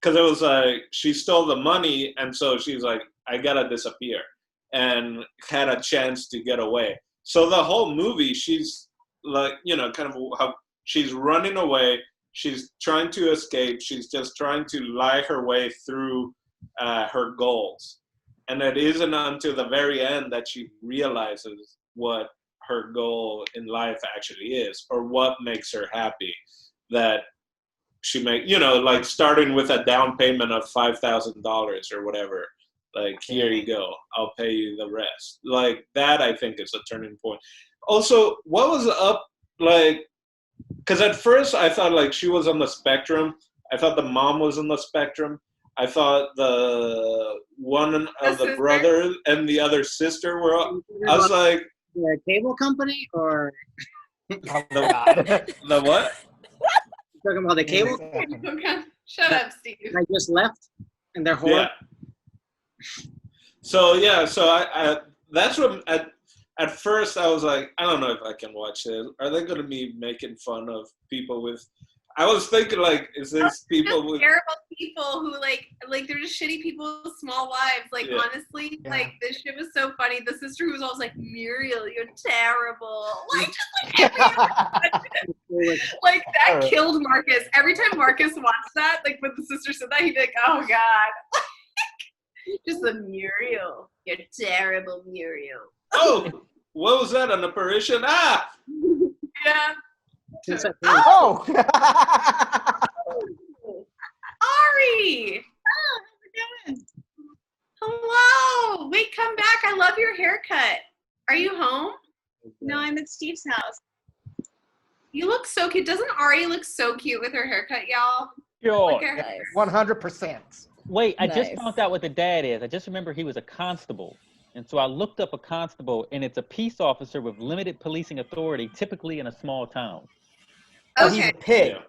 because it was like she stole the money, and so she's like, I gotta disappear, and had a chance to get away. So the whole movie, she's like, kind of how she's running away. She's trying to escape. She's just trying to lie her way through her goals. And it isn't until the very end that she realizes what her goal in life actually is, or what makes her happy. That she like starting with a down payment of $5,000 or whatever. Like, here you go, I'll pay you the rest. Like, that I think is a turning point. Also, what was up, like, because at first I thought like she was on the spectrum. I thought the mom was on the spectrum. I thought the one of the sister? brother and the other sister were. I was like, The cable company or Oh, God. the what? talking about the cable Okay. Shut up, Steve. that just left and they're horrible. Yeah. So I that's what at first I was like, I don't know if I can watch this. Are they going to be making fun of people with? I was thinking like, is this people Just with? terrible people who like they're just shitty people with small lives. Like, Yeah. honestly, Yeah. like this shit was so funny. The sister who was always like, Muriel, you're terrible. Like, just like every like that killed Marcus. Every time Marcus watched that, like when the sister said that, he'd be like, oh God. Just the Muriel. You're terrible, Muriel. Oh, what was that? An apparition? Ah, Yeah. Since I- Oh! Ari! Oh, how's it going? Hello! Wait, come back. I love your haircut. Are you home? No, I'm at Steve's house. You look so cute. Doesn't Ari look so cute with her haircut, y'all? Yo, Look at her. Nice. 100%. wait, I just Nice. found out what the dad is. I just remember he was a constable. And so I looked up a constable, and it's a peace officer with limited policing authority, typically in a small town. Oh, he's Okay. a pig. Yeah.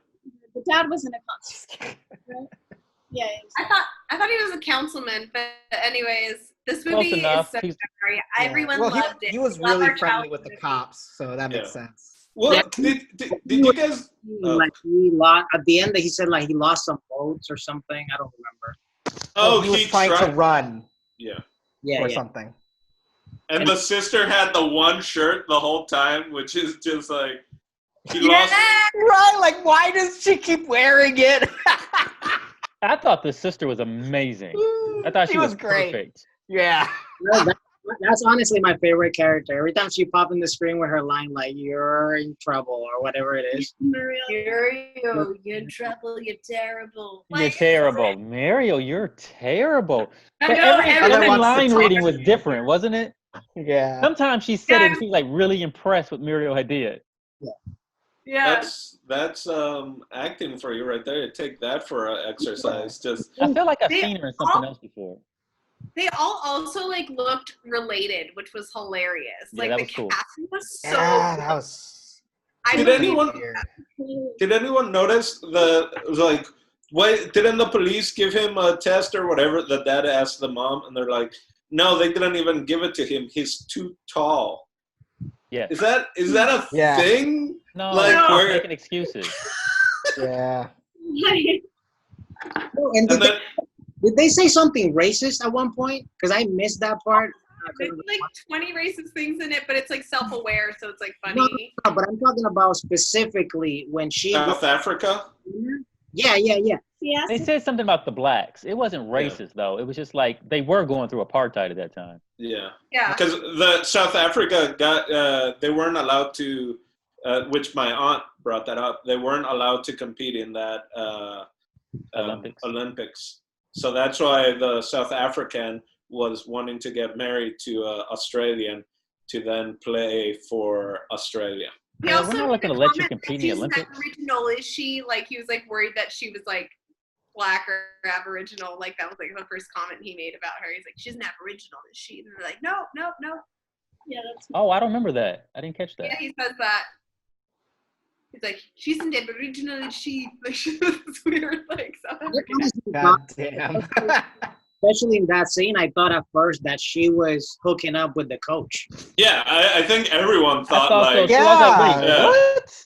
The dad wasn't a constable. Right? Yeah. I thought he was a councilman, but anyways, this Close movie is enough. so He's- great. Yeah. Everyone Well, loved it. he was Love really our friendly childhood with the movie. cops, so that makes Yeah. sense. Well, Yeah. did you guys? Like he lost at the end. He said like he lost some votes or something. I don't remember. Oh, he was trying to run Yeah. Yeah, or yeah. something. And the sister had the one shirt the whole time, which is just like he lost. Right? Like, why does she keep wearing it? I thought the sister was amazing. I thought she was great. perfect. Yeah. No, that's honestly my favorite character. Every time she popped in the screen with her line like "You're in trouble" or whatever it is. Muriel. You're in trouble. You're terrible. You're Like, terrible. Mariel, you're terrible. I But know, every everyone wants to line talk reading to was you. different, wasn't it? Yeah. Sometimes she said it Yeah. and she was like really impressed with Muriel had did. Yeah. That's acting for you right there. Take that for an exercise. Just I feel like I've They seen her in something all- else before. They all also like looked related, which was hilarious. Yeah, like that the was cool. casting was so. Yeah, that was I Did believe anyone- that. did anyone notice like wait, didn't the police give him a test or whatever? The dad asked the mom, and they're like, no, they didn't even give it to him. He's too tall. Yeah. Is that a Yeah. thing? No, Like, no. where- Making excuses. yeah. Oh, and And then did they say something racist at one point? Because I missed that part. There's like 20 racist things in it, but it's like self-aware, so it's like No, funny. no, but I'm talking about specifically when she. South Africa. Yeah. Yes. They said something about the blacks. It wasn't racist though. It was just like they were going through apartheid at that time. Yeah. Yeah. Because the South Africa got they weren't allowed to, which my aunt brought that up. They weren't allowed to compete in that Olympics. So that's why the South African was wanting to get married to an Australian to then play for Australia. He Yeah, also we're not made gonna a let you comment compete in that the she's Olympics. Aboriginal, is she? Like he was like worried that she was like black or Aboriginal. Like that was like the first comment he made about her. He's like, she's an Aboriginal, is she? And they're like, no. Yeah, that's Oh, I don't remember that. I didn't catch that. Yeah, he says that. He's like, she's an Aboriginal, is she? Like she's this weird like South African. God damn. Especially in that scene, I thought at first that she was hooking up with the coach. Yeah, I think everyone I thought thought so like, too. I was like, wait, Yeah. what?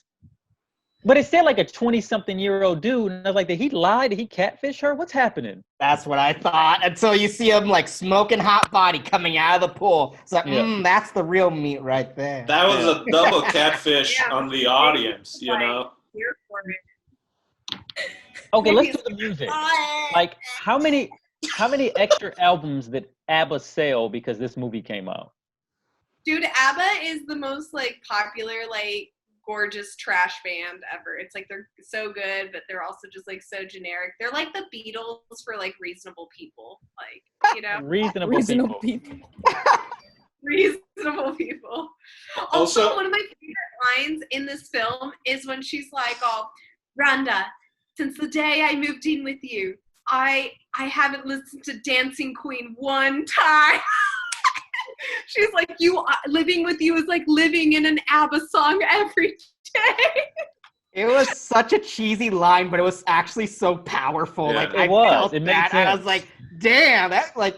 But it said like a 20-something-year-old dude, and I was like, did he lie? Did he catfish her? What's happening? That's what I thought until you see him like smoking hot body coming out of the pool. It's like, Yeah. that's the real meat right there. that was a double catfish Yeah. on the audience, you know? Here for it. Okay, Maybe let's do the music. Like, how many extra albums did ABBA sell because this movie came out? Dude, ABBA is the most like popular, like gorgeous trash band ever. It's like they're so good, but they're also just like so generic. They're like the Beatles for like reasonable people, like, you know, Reasonable people. reasonable people. Also- Also, one of my favorite lines in this film is when she's like, "Oh, Rhonda, since the day I moved in with you, I haven't listened to Dancing Queen one time." She's like, living with you is like living in an ABBA song every day. It was such a cheesy line, but it was actually so powerful. Yeah. Like It I was. felt It made that, and I sense. was like, "Damn,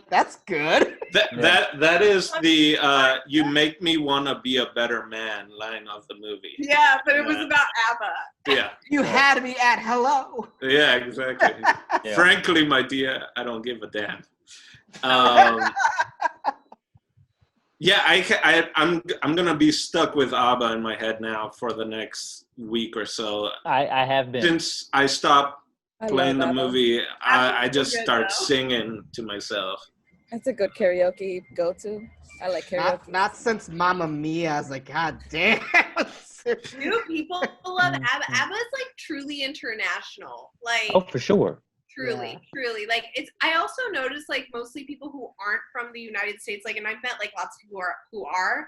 that's good." That is the "you make me wanna be a better man" line of the movie. Yeah, but it was Yeah. about ABBA. Yeah, You had me at hello. yeah, exactly. Yeah. Frankly, my dear, I don't give a damn. Yeah, I'm gonna be stuck with ABBA in my head now for the next week or so. I have been. Since I stopped I playing the love ABBA. movie, I ABBA's just so good, start though. singing to myself. It's a good karaoke go-to. I like karaoke. Not since Mamma Mia. I was like, God damn. Dude, people love ABBA. ABBA is like truly international. Like Oh, for sure. truly. Like I also noticed like mostly people who aren't from the United States, like, and I've met like lots of people who are,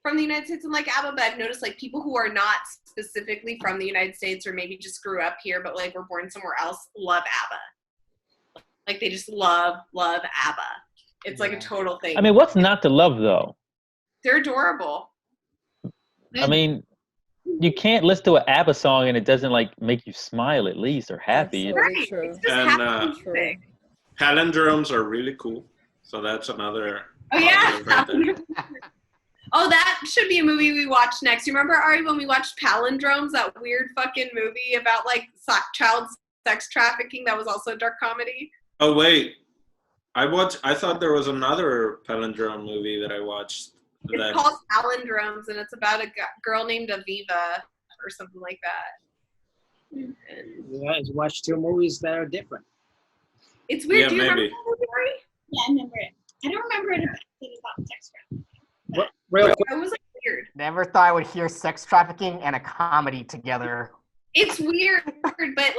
from the United States and like ABBA, but I've noticed like people who are not specifically from the United States or maybe just grew up here but like were born somewhere else love ABBA. Like they just love ABBA. It's like a total thing. I mean, what's not to love though? They're adorable. I mean, you can't listen to an ABBA song and it doesn't like make you smile at least or happy. Absolutely true. It's just And, happy music. Palindromes are really cool. So that's another. Oh yeah. right there. Oh, that should be a movie we watch next. You remember, Ari, when we watched Palindromes, that weird fucking movie about like child sex trafficking that was also a dark comedy? Oh wait, I thought there was another palindrome movie that I watched. It's called Palindromes, and it's about a girl named Aviva or something like that. And You guys watch two movies that are different. it's weird. Yeah, Do you remember maybe. that movie, Ari? Yeah, I remember it. I don't remember it about sex trafficking. Real quick, It was like weird. Never thought I would hear sex trafficking and a comedy together. It's weird, but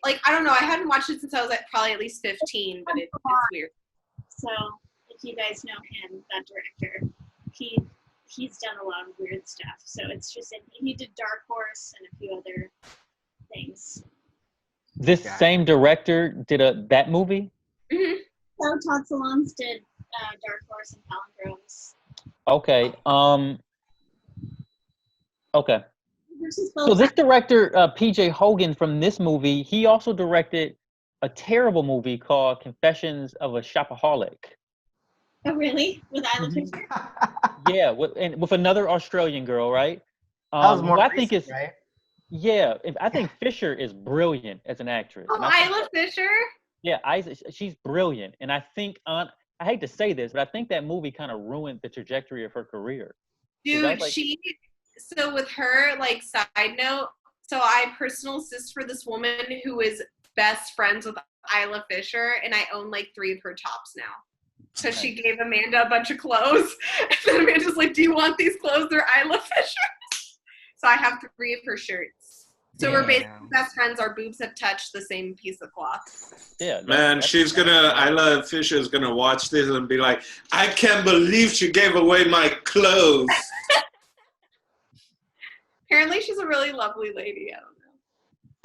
like I don't know. I hadn't watched it since I was probably at least 15, but it's weird. So if you guys know him, that director, he's done a lot of weird stuff. So it's just he did Dark Horse and a few other things. This same director did that movie? Mm-hmm. So Todd Solondz did Dark Horse and Palindromes. Okay. Okay. Versus So both. this director, P.J. Hogan, from this movie, he also directed a terrible movie called Confessions of a Shopaholic. Oh, really? With Isla Mhm. Fisher? Yeah, with another Australian girl, right? That was more who I think recent, is right? yeah. I think Fisher is brilliant as an actress. Oh, And I think- Isla Fisher? Yeah, she's brilliant, and I think I hate to say this, but I think that movie kind of ruined the trajectory of her career. Dude, like- so with her, like, side note, so I personal assist for this woman who is best friends with Isla Fisher, and I own like 3 of her tops now. So she gave Amanda a bunch of clothes, and then Amanda's like, do you want these clothes? They're Isla Fisher. So I have 3 of her shirts. So we're basically best friends. Our boobs have touched the same piece of cloth. Yeah, Man, Isla Fisher's gonna watch this and be like, I can't believe she gave away my clothes. Apparently she's a really lovely lady. I don't know.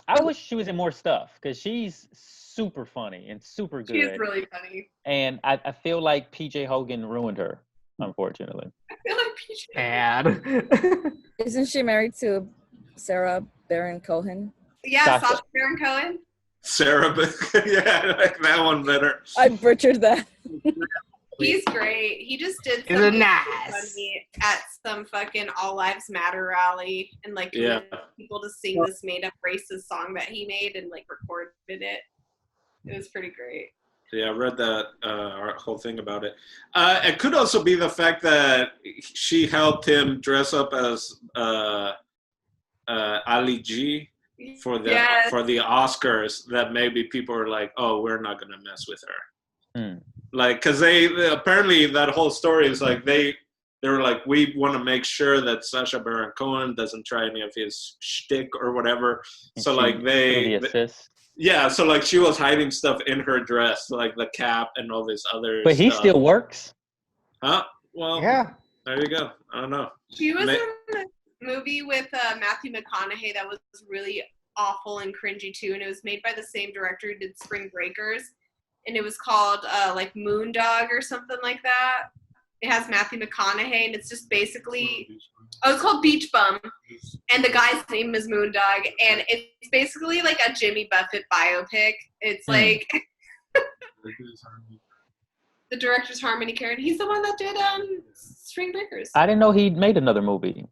I wish she was in more stuff because she's super funny and super good. She's really funny. And I feel like P.J. Hogan ruined her, unfortunately. I feel like PJ. Bad. Isn't she married to Sarah Baron Cohen? Yeah, Sasha. Sacha Baron Cohen. Sarah, yeah, I like that one better. I butchered that. He's great. He just did Isn't something nice. funny at some fucking All Lives Matter rally and like Yeah. convinced people to sing this made up racist song that he made and like recorded it. It was pretty great. Yeah, I read that whole thing about it. It could also be the fact that she helped him dress up as Ali G for the Yes. Oscars. That maybe people are like, oh, we're not gonna mess with her. Hmm. Like, because they apparently that whole story is like they were like, we want to make sure that Sacha Baron Cohen doesn't try any of his shtick or whatever. And So she like threw they the assist. yeah, so like she was hiding stuff in her dress, like the cap and all this other But he stuff. still works. Huh? Well, Yeah. there you go. I don't know. She was Ma- in the movie with Matthew McConaughey that was really awful and cringy too, and it was made by the same director who did Spring Breakers, and it was called like Moondog or something like that. It has Matthew McConaughey, and it's just basically it's called Beach Bum, and the guy's name is Moondog, and it's basically like a Jimmy Buffett biopic. It's like the director's Harmony Korine. He's the one that did Spring Breakers. I didn't know he made another movie.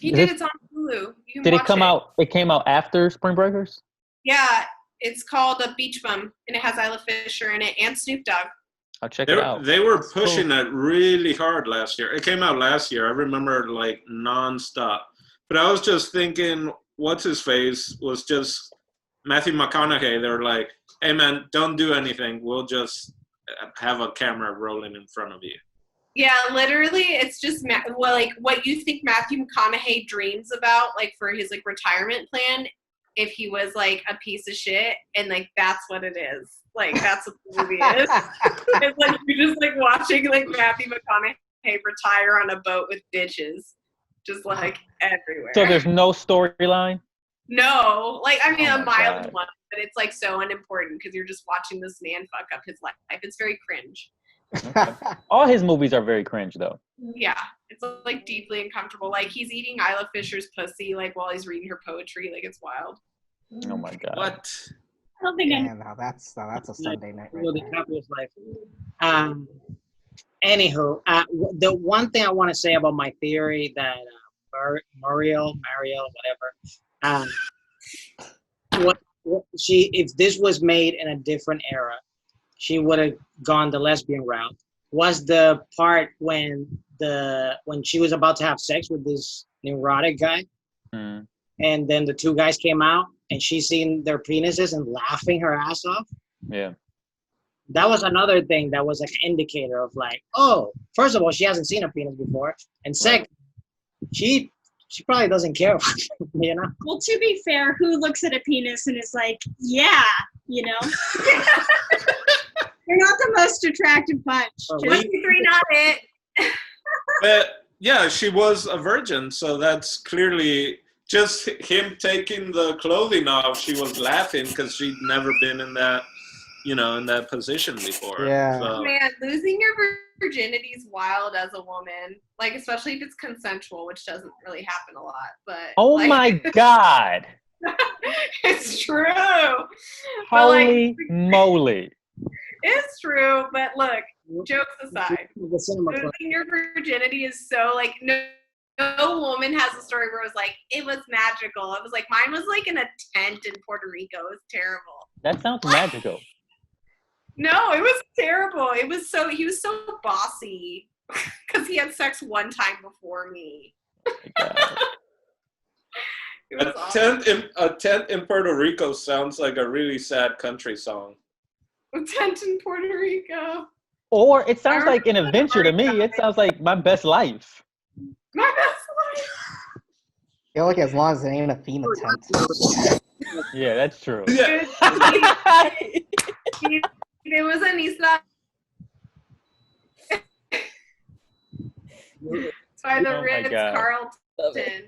He Is did. it- It's on Hulu. You can Did it watch come out? It came out after Spring Breakers? Yeah, it's called a Beach Bum, and it has Isla Fisher in it and Snoop Dogg. I'll check it out. They were pushing it really hard last year. It came out last year. I remember like nonstop. But I was just thinking, what's his face was just Matthew McConaughey. They were like, hey man, don't do anything. We'll just have a camera rolling in front of you. Yeah, literally, it's just like what you think Matthew McConaughey dreams about, like for his like retirement plan. If he was like a piece of shit, and like that's what it is. Like that's what the movie is. It's like you're just like watching like Matthew McConaughey paper tire on a boat with bitches, just like everywhere. So there's no storyline? No, like I mean Oh a my mild God. one, but it's like so unimportant because you're just watching this man fuck up his life. It's very cringe. All his movies are very cringe, though. Yeah, it's like deeply uncomfortable. Like he's eating Isla Fisher's pussy like while he's reading her poetry. Like it's wild. Oh my God. What? I don't think Yeah, now that's a Sunday night right Leonardo there. DiCaprio's life. Anywho, the one thing I want to say about my theory that Mariel, whatever, if this was made in a different era, she would have gone the lesbian route. Was the part when she was about to have sex with this neurotic guy, Mm. and then the two guys came out, and she seen their penises and laughing her ass off. Yeah. That was another thing that was like an indicator of like, oh, first of all, she hasn't seen a penis before, and second, she probably doesn't care, you know. Well, to be fair, who looks at a penis and is like, yeah, you know? You're not the most attractive bunch. Well, Just- 23, not it. But yeah, she was a virgin, so that's clearly just him taking the clothing off. She was laughing because she'd never been in that, in that position before. Yeah. So, Man, losing your virginity is wild as a woman. Like especially if it's consensual, which doesn't really happen a lot. But Oh like, my God. it's true. But Holy like, moly. it's true. But look, jokes aside, The cinema club. losing your virginity is so like no woman has a story where it was like it was magical. It was like mine was like in a tent in Puerto Rico. It was terrible. That sounds magical. No, it was terrible. He was so bossy because he had sex one time before me. Oh my God. It was a awesome. tent in Puerto Rico sounds like a really sad country song. A tent in Puerto Rico. Or it sounds like an remember adventure to me. Mario. It sounds like my best life. My best life. I feel like as long as it ain't a FEMA tent. Yeah, that's true. Yeah. It was an Isla by the Oh my Ritz God. Carlton.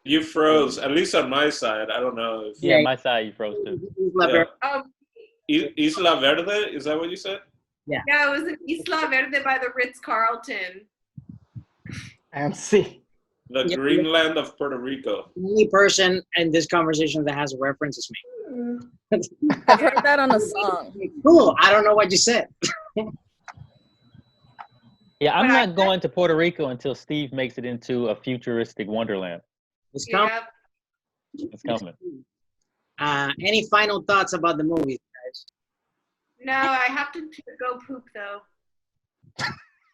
You froze, at least on my side. I don't know if Yeah, my side you froze too. yeah. Um, Isla Verde, is that what you said? yeah, it was an Isla Verde by the Ritz Carlton. And see. The Yeah. Greenland of Puerto Rico. The only person in this conversation that has a reference is me. I've heard that on a song. Cool. I don't know what you said. Yeah, I'm But I- not going to Puerto Rico until Steve makes it into a futuristic wonderland. It's coming. Yeah. It's coming. Any final thoughts about the movie, guys? No, I have to go poop though.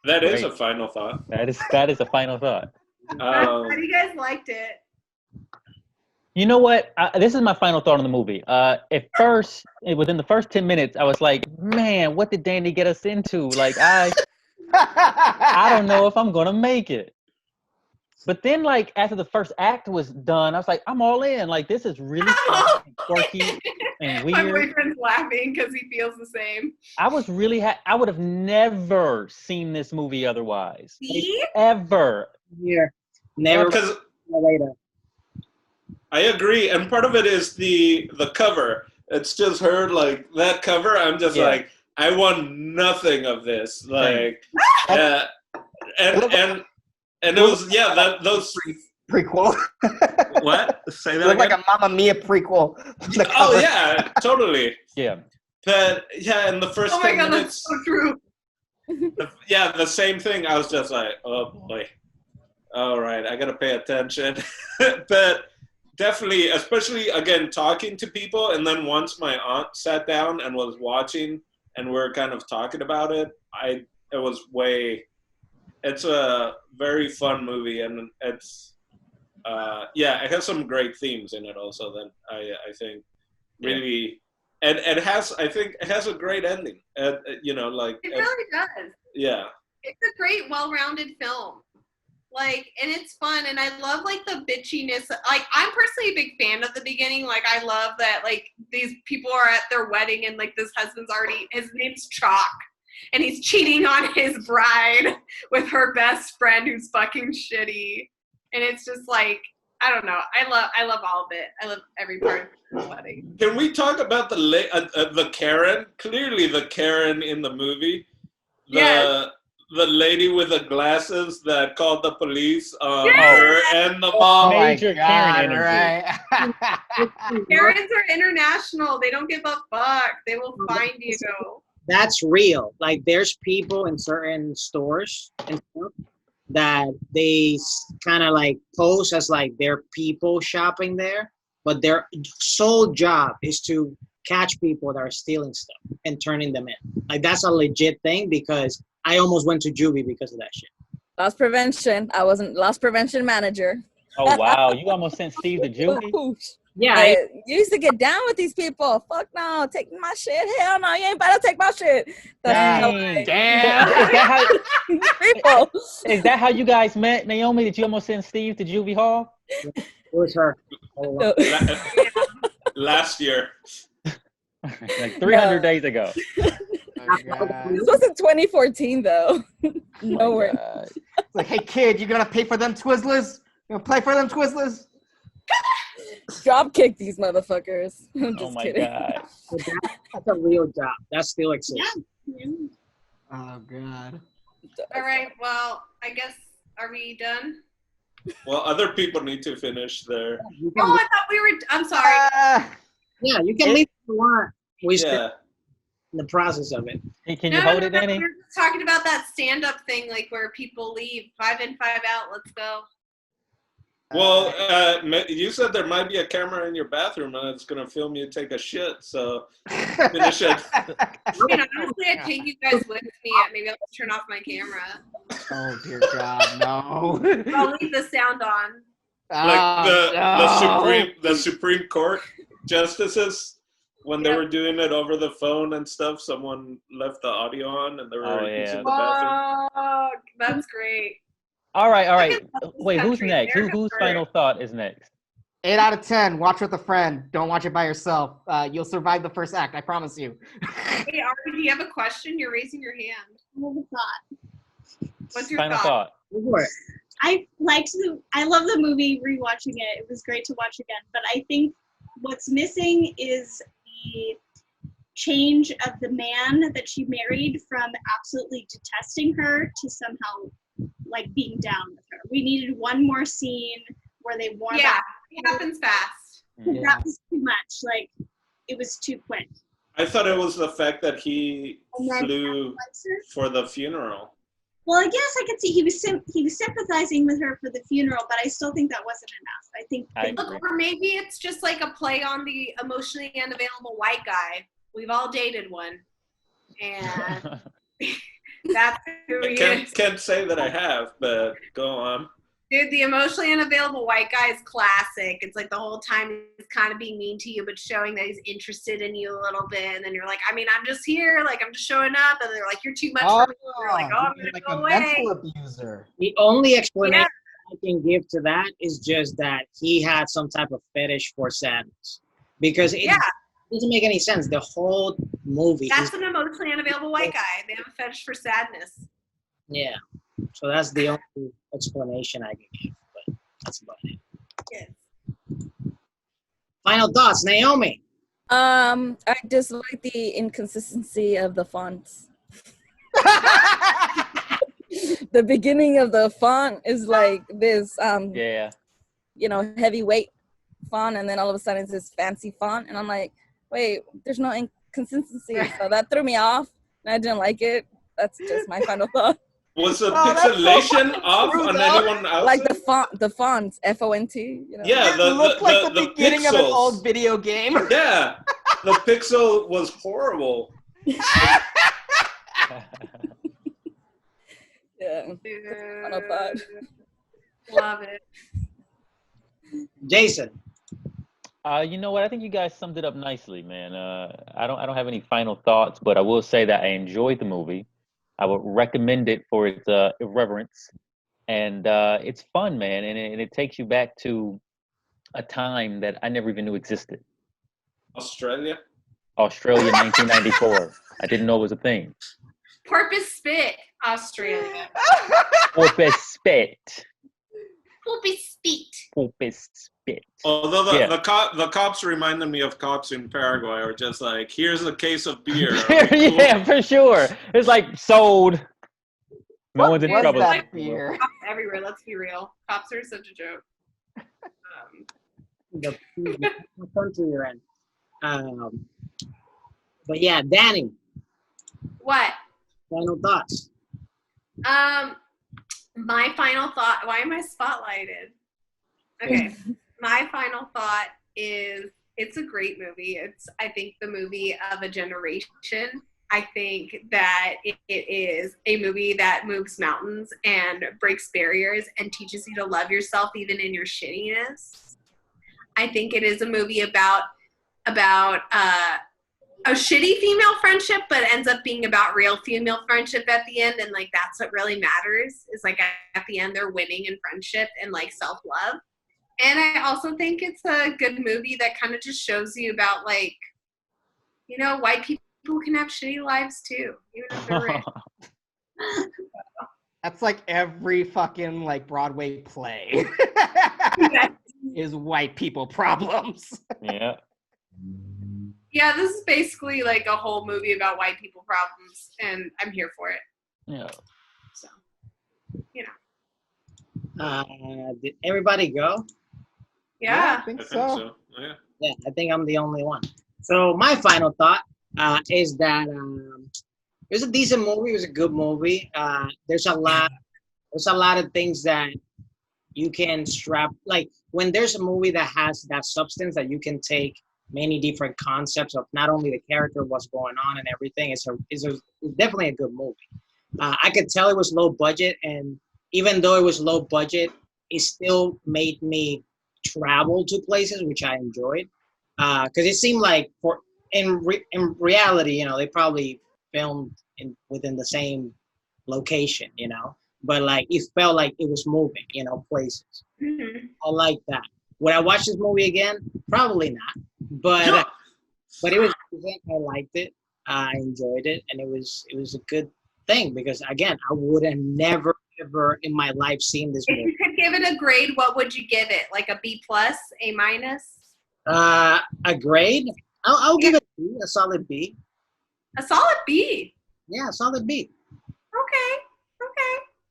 That is Great. a final thought. That is a final thought. How do you guys liked it? You know what? This is my final thought on the movie. At first, within the first 10 minutes, I was like, man, what did Danny get us into? Like, I don't know if I'm going to make it. But then, like, after the first act was done, I was like, I'm all in. Like, this is really fun and quirky and My weird. boyfriend's laughing because he feels the same. I was really, I would have never seen this movie otherwise. See? Ever. Here, never Because later. I agree, and part of it is the cover. It's just her, like, that cover, I'm just Yeah. like, I want nothing of this. Like, and it was, those, Prequel. what? Say It that looked again? like a Mamma Mia prequel. The Oh, cover. yeah, totally. Yeah. But, yeah, in the first Oh my 10 god, minutes, that's so true. the same thing. I was just like, oh, boy. All right, I got to pay attention. But definitely, especially, again, talking to people, and then once my aunt sat down and was watching, and we're kind of talking about it, it's a very fun movie, and it's, it has some great themes in it also that I think really, and it has a great ending. It really does. Yeah. It's a great, well-rounded film. Like, and it's fun, and I love, like, the bitchiness. Like, I'm personally a big fan of the beginning. Like, I love that, like, these people are at their wedding, and, like, this husband's already, his name's Chalk. and he's cheating on his bride with her best friend who's fucking shitty. And it's just like, I don't know. I love all of it. I love every part of the wedding. Can we talk about the Karen? Clearly, the Karen in the movie. The lady with the glasses that called the police on her and the mom. Major Karen energy. Right. Karens are international. They don't give a fuck. They will find you. That's real. Like there's people in certain stores and stuff that they kind of like pose as like they're people shopping there, but their sole job is to catch people that are stealing stuff and turning them in. Like that's a legit thing because I almost went to juvie because of that shit. Loss prevention. I wasn't loss prevention manager. Oh wow, you almost sent Steve to juvie. Yeah, Hey, you used to get down with these people. Fuck no, take my shit. Hell no, you ain't about to take my shit. That's no way. Damn. People. Is that how you guys met, Naomi? Did you almost send Steve to juvie hall? it was her. No. Last year. Like 300 days ago. Oh, God. This was in 2014 though. No way. It's like, hey kid, you gonna pay for them Twizzlers? You gonna play for them Twizzlers? Drop kick these motherfuckers. I'm just Oh my kidding. god. That's a real job. That still exists. Yeah. Oh God. All right. Well, I guess, are we done? Well, other people need to finish their. You can Oh, I thought we were. I'm sorry. yeah, you can leave if you want. We're still Yeah. in the process of it. Hey, can you hold it, We Danny? were just talking about that stand-up thing, like where people leave 5 in, 5 out. Let's go. Well, you said there might be a camera in your bathroom and it's gonna film you take a shit. So finish it. I mean, honestly, I'd take you guys with me. Maybe I'll just turn off my camera. Oh dear God, no. I'll leave the sound on. Like no. the Supreme Court justices when they were doing it over the phone and stuff. Someone left the audio on and they were using the bathroom. Oh, that's great. All right. Look at Wait, who's country. next? America Whose first. final thought is next? 8 out of 10. Watch with a friend. Don't watch it by yourself. You'll survive the first act. I promise you. Hey, Ari, do you have a question? You're raising your hand. I have a thought. What's your Final thought? thought. Go for it. I love the movie, rewatching it. It was great to watch again. But I think what's missing is the change of the man that she married from absolutely detesting her to somehow like being down with her. We needed one more scene where they warm Yeah, up. it happens fast. Yeah. That was too much. Like, it was too quick. I thought it was the fact that he And then flew for the funeral. Well, I guess I could see he was sympathizing with her for the funeral, but I still think that wasn't enough. I think I they- agree. Or maybe it's just like a play on the emotionally unavailable white guy. We've all dated one. And that's who I he is. can't say that I have, but go on. Dude, the emotionally unavailable white guy is classic. It's like the whole time he's kind of being mean to you, but showing that he's interested in you a little bit. And then you're like, I mean, I'm just here. Like, I'm just showing up. And they're like, you're too much for me. You're like, oh, I'm going to like go a away. mental abuser. The only explanation Yeah. I can give to that is just that he had some type of fetish for sadness. Because it doesn't make any sense. The whole movie That's is, an emotionally unavailable white guy. They have a fetish for sadness. yeah. So that's the only explanation I can give. But that's about it. Yes. Final thoughts, Naomi. I just like the inconsistency of the fonts. The beginning of the font is like this, Yeah. heavyweight font, and then all of a sudden it's this fancy font, and I'm like, wait, there's no inconsistency. So that threw me off, and I didn't like it. That's just my final thought. Was the Oh, that's so pixelation fucking off true, on though. anyone else? Like the fonts, FONT. Yeah, It looked like the beginning of an pixels. old video game. Yeah, the pixel was horrible. Yeah. Dude, Final thought. love it. Jason. You know what? I think you guys summed it up nicely, man. I don't have any final thoughts, but I will say that I enjoyed the movie. I would recommend it for its irreverence, and it's fun, man, and it takes you back to a time that I never even knew existed. Australia. Australia, 1994. I didn't know it was a thing. Porpoise Spit, Australia. Porpoise Spit. Porpoise Spit. Porpoise Spit. Although Yeah. the cops reminded me of cops in Paraguay, or just like, here's a case of beer. Yeah, for sure. It's like sold. No one's in was trouble. that beer? Cops everywhere. Let's be real. Cops are such a joke. The country you're in. But yeah, Danny, What? final thoughts. My final thought. Why am I spotlighted? Okay. My final thought is it's a great movie. It's, I think, the movie of a generation. I think that it is a movie that moves mountains and breaks barriers and teaches you to love yourself even in your shittiness. I think it is a movie about a shitty female friendship, but ends up being about real female friendship at the end, and like that's what really matters. Is like at the end they're winning in friendship and like self-love. And I also think it's a good movie that kind of just shows you about like, you know, white people can have shitty lives too, even if they're rich. That's like every fucking like Broadway play is white people problems. Yeah. Yeah, this is basically like a whole movie about white people problems, and I'm here for it. Yeah. So, you know. Did everybody go? Yeah. I think I think so. so. Yeah. Yeah, I think I'm the only one. So my final thought is that it was a decent movie. It was a good movie. There's a lot of things that you can strap, like when there's a movie that has that substance that you can take many different concepts of not only the character, what's going on and everything. It's definitely a good movie. I could tell it was low budget, and even though it was low budget, it still made me travel to places which I enjoyed. Because it seemed like in reality, you know, they probably filmed within the same location, you know, but like it felt like it was moving, you know, places. Mm-hmm. I like that. Would I watch this movie again? Probably not. But it was. I liked it. I enjoyed it, and it was a good thing because again, I would have never ever in my life seen this If movie. you could give it a grade, what would you give it? Like a B plus, A minus? A grade? I'll give it a B, a solid B. A solid B. Yeah, a solid B. Okay.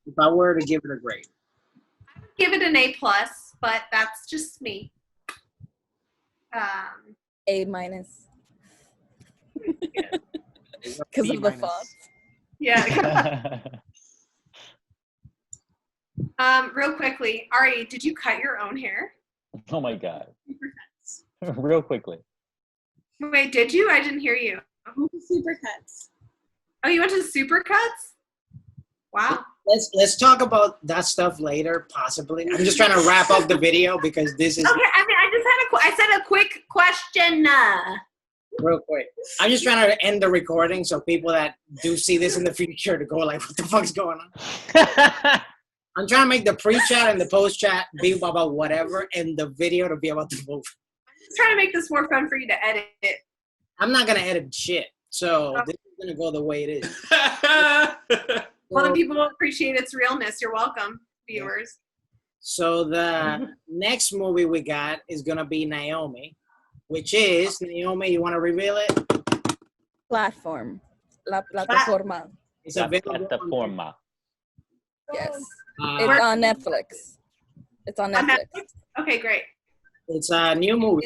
If I were to give it a grade. I would give it an A plus, but that's just me. A minus. Because of the font. Yeah. Real quickly, Ari, did you cut your own hair? Oh my God. Real quickly. Wait, did you? I didn't hear you. Supercuts. Oh, you went to the Supercuts? Wow. Let's talk about that stuff later, possibly. I'm just trying to wrap up the video because this is Okay, I said a quick question. real quick. I'm just trying to end the recording so people that do see this in the future to go like, what the fuck's going on? I'm trying to make the pre-chat and the post-chat be about whatever and the video to be about the movie. I'm just trying to make this more fun for you to edit. I'm not going to edit shit. So this is going to go the way it is. Well, then people will appreciate its realness. You're welcome, viewers. So the next movie we got is going to be Naomi, which is, Naomi, you want to reveal it? Platform. La plataforma. It's La available on- plataforma. Yes. Uh, It's on Netflix. It's on On Netflix. Netflix? Okay, great. It's a new movie,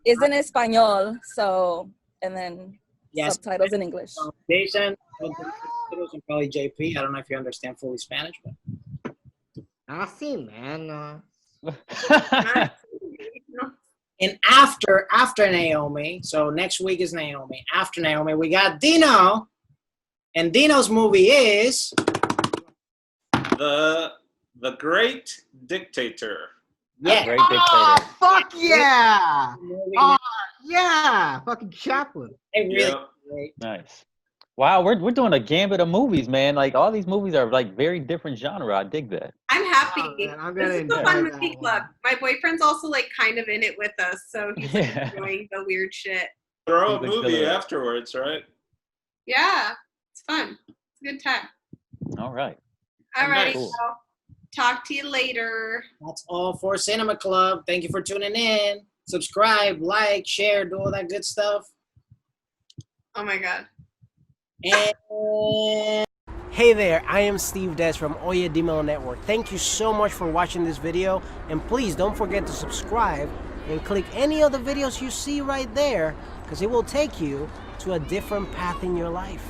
It's right? in Espanol, so, and then Yes. subtitles in English. Jason, and probably JP. I don't know if you understand fully Spanish, but I see, man. and after Naomi, so next week is Naomi. After Naomi, we got Dino, and Dino's movie is The Great Dictator. yeah. Great Oh, dictator. fuck yeah! Movie Oh, yeah! Fucking Chaplin. really Yeah. great. Nice. Wow, we're doing a gambit of movies, man. Like all these movies are like very different genre. I dig that. I'm happy. Oh, man, I'm This gonna is a enjoy fun that movie one. club. My boyfriend's also like kind of in it with us, so he's like, Yeah. enjoying the weird shit. Throw a He's movie exhilarating. afterwards, right? Yeah, it's fun. It's a good time. All right. All right. Cool. Well, talk to you later. That's all for Cinema Club. Thank you for tuning in. Subscribe, like, share, do all that good stuff. Oh my God. And hey there, I am Steve Des from Oye Dímelo Network. Thank you so much for watching this video, and please don't forget to subscribe and click any of the videos you see right there, because it will take you to a different path in your life.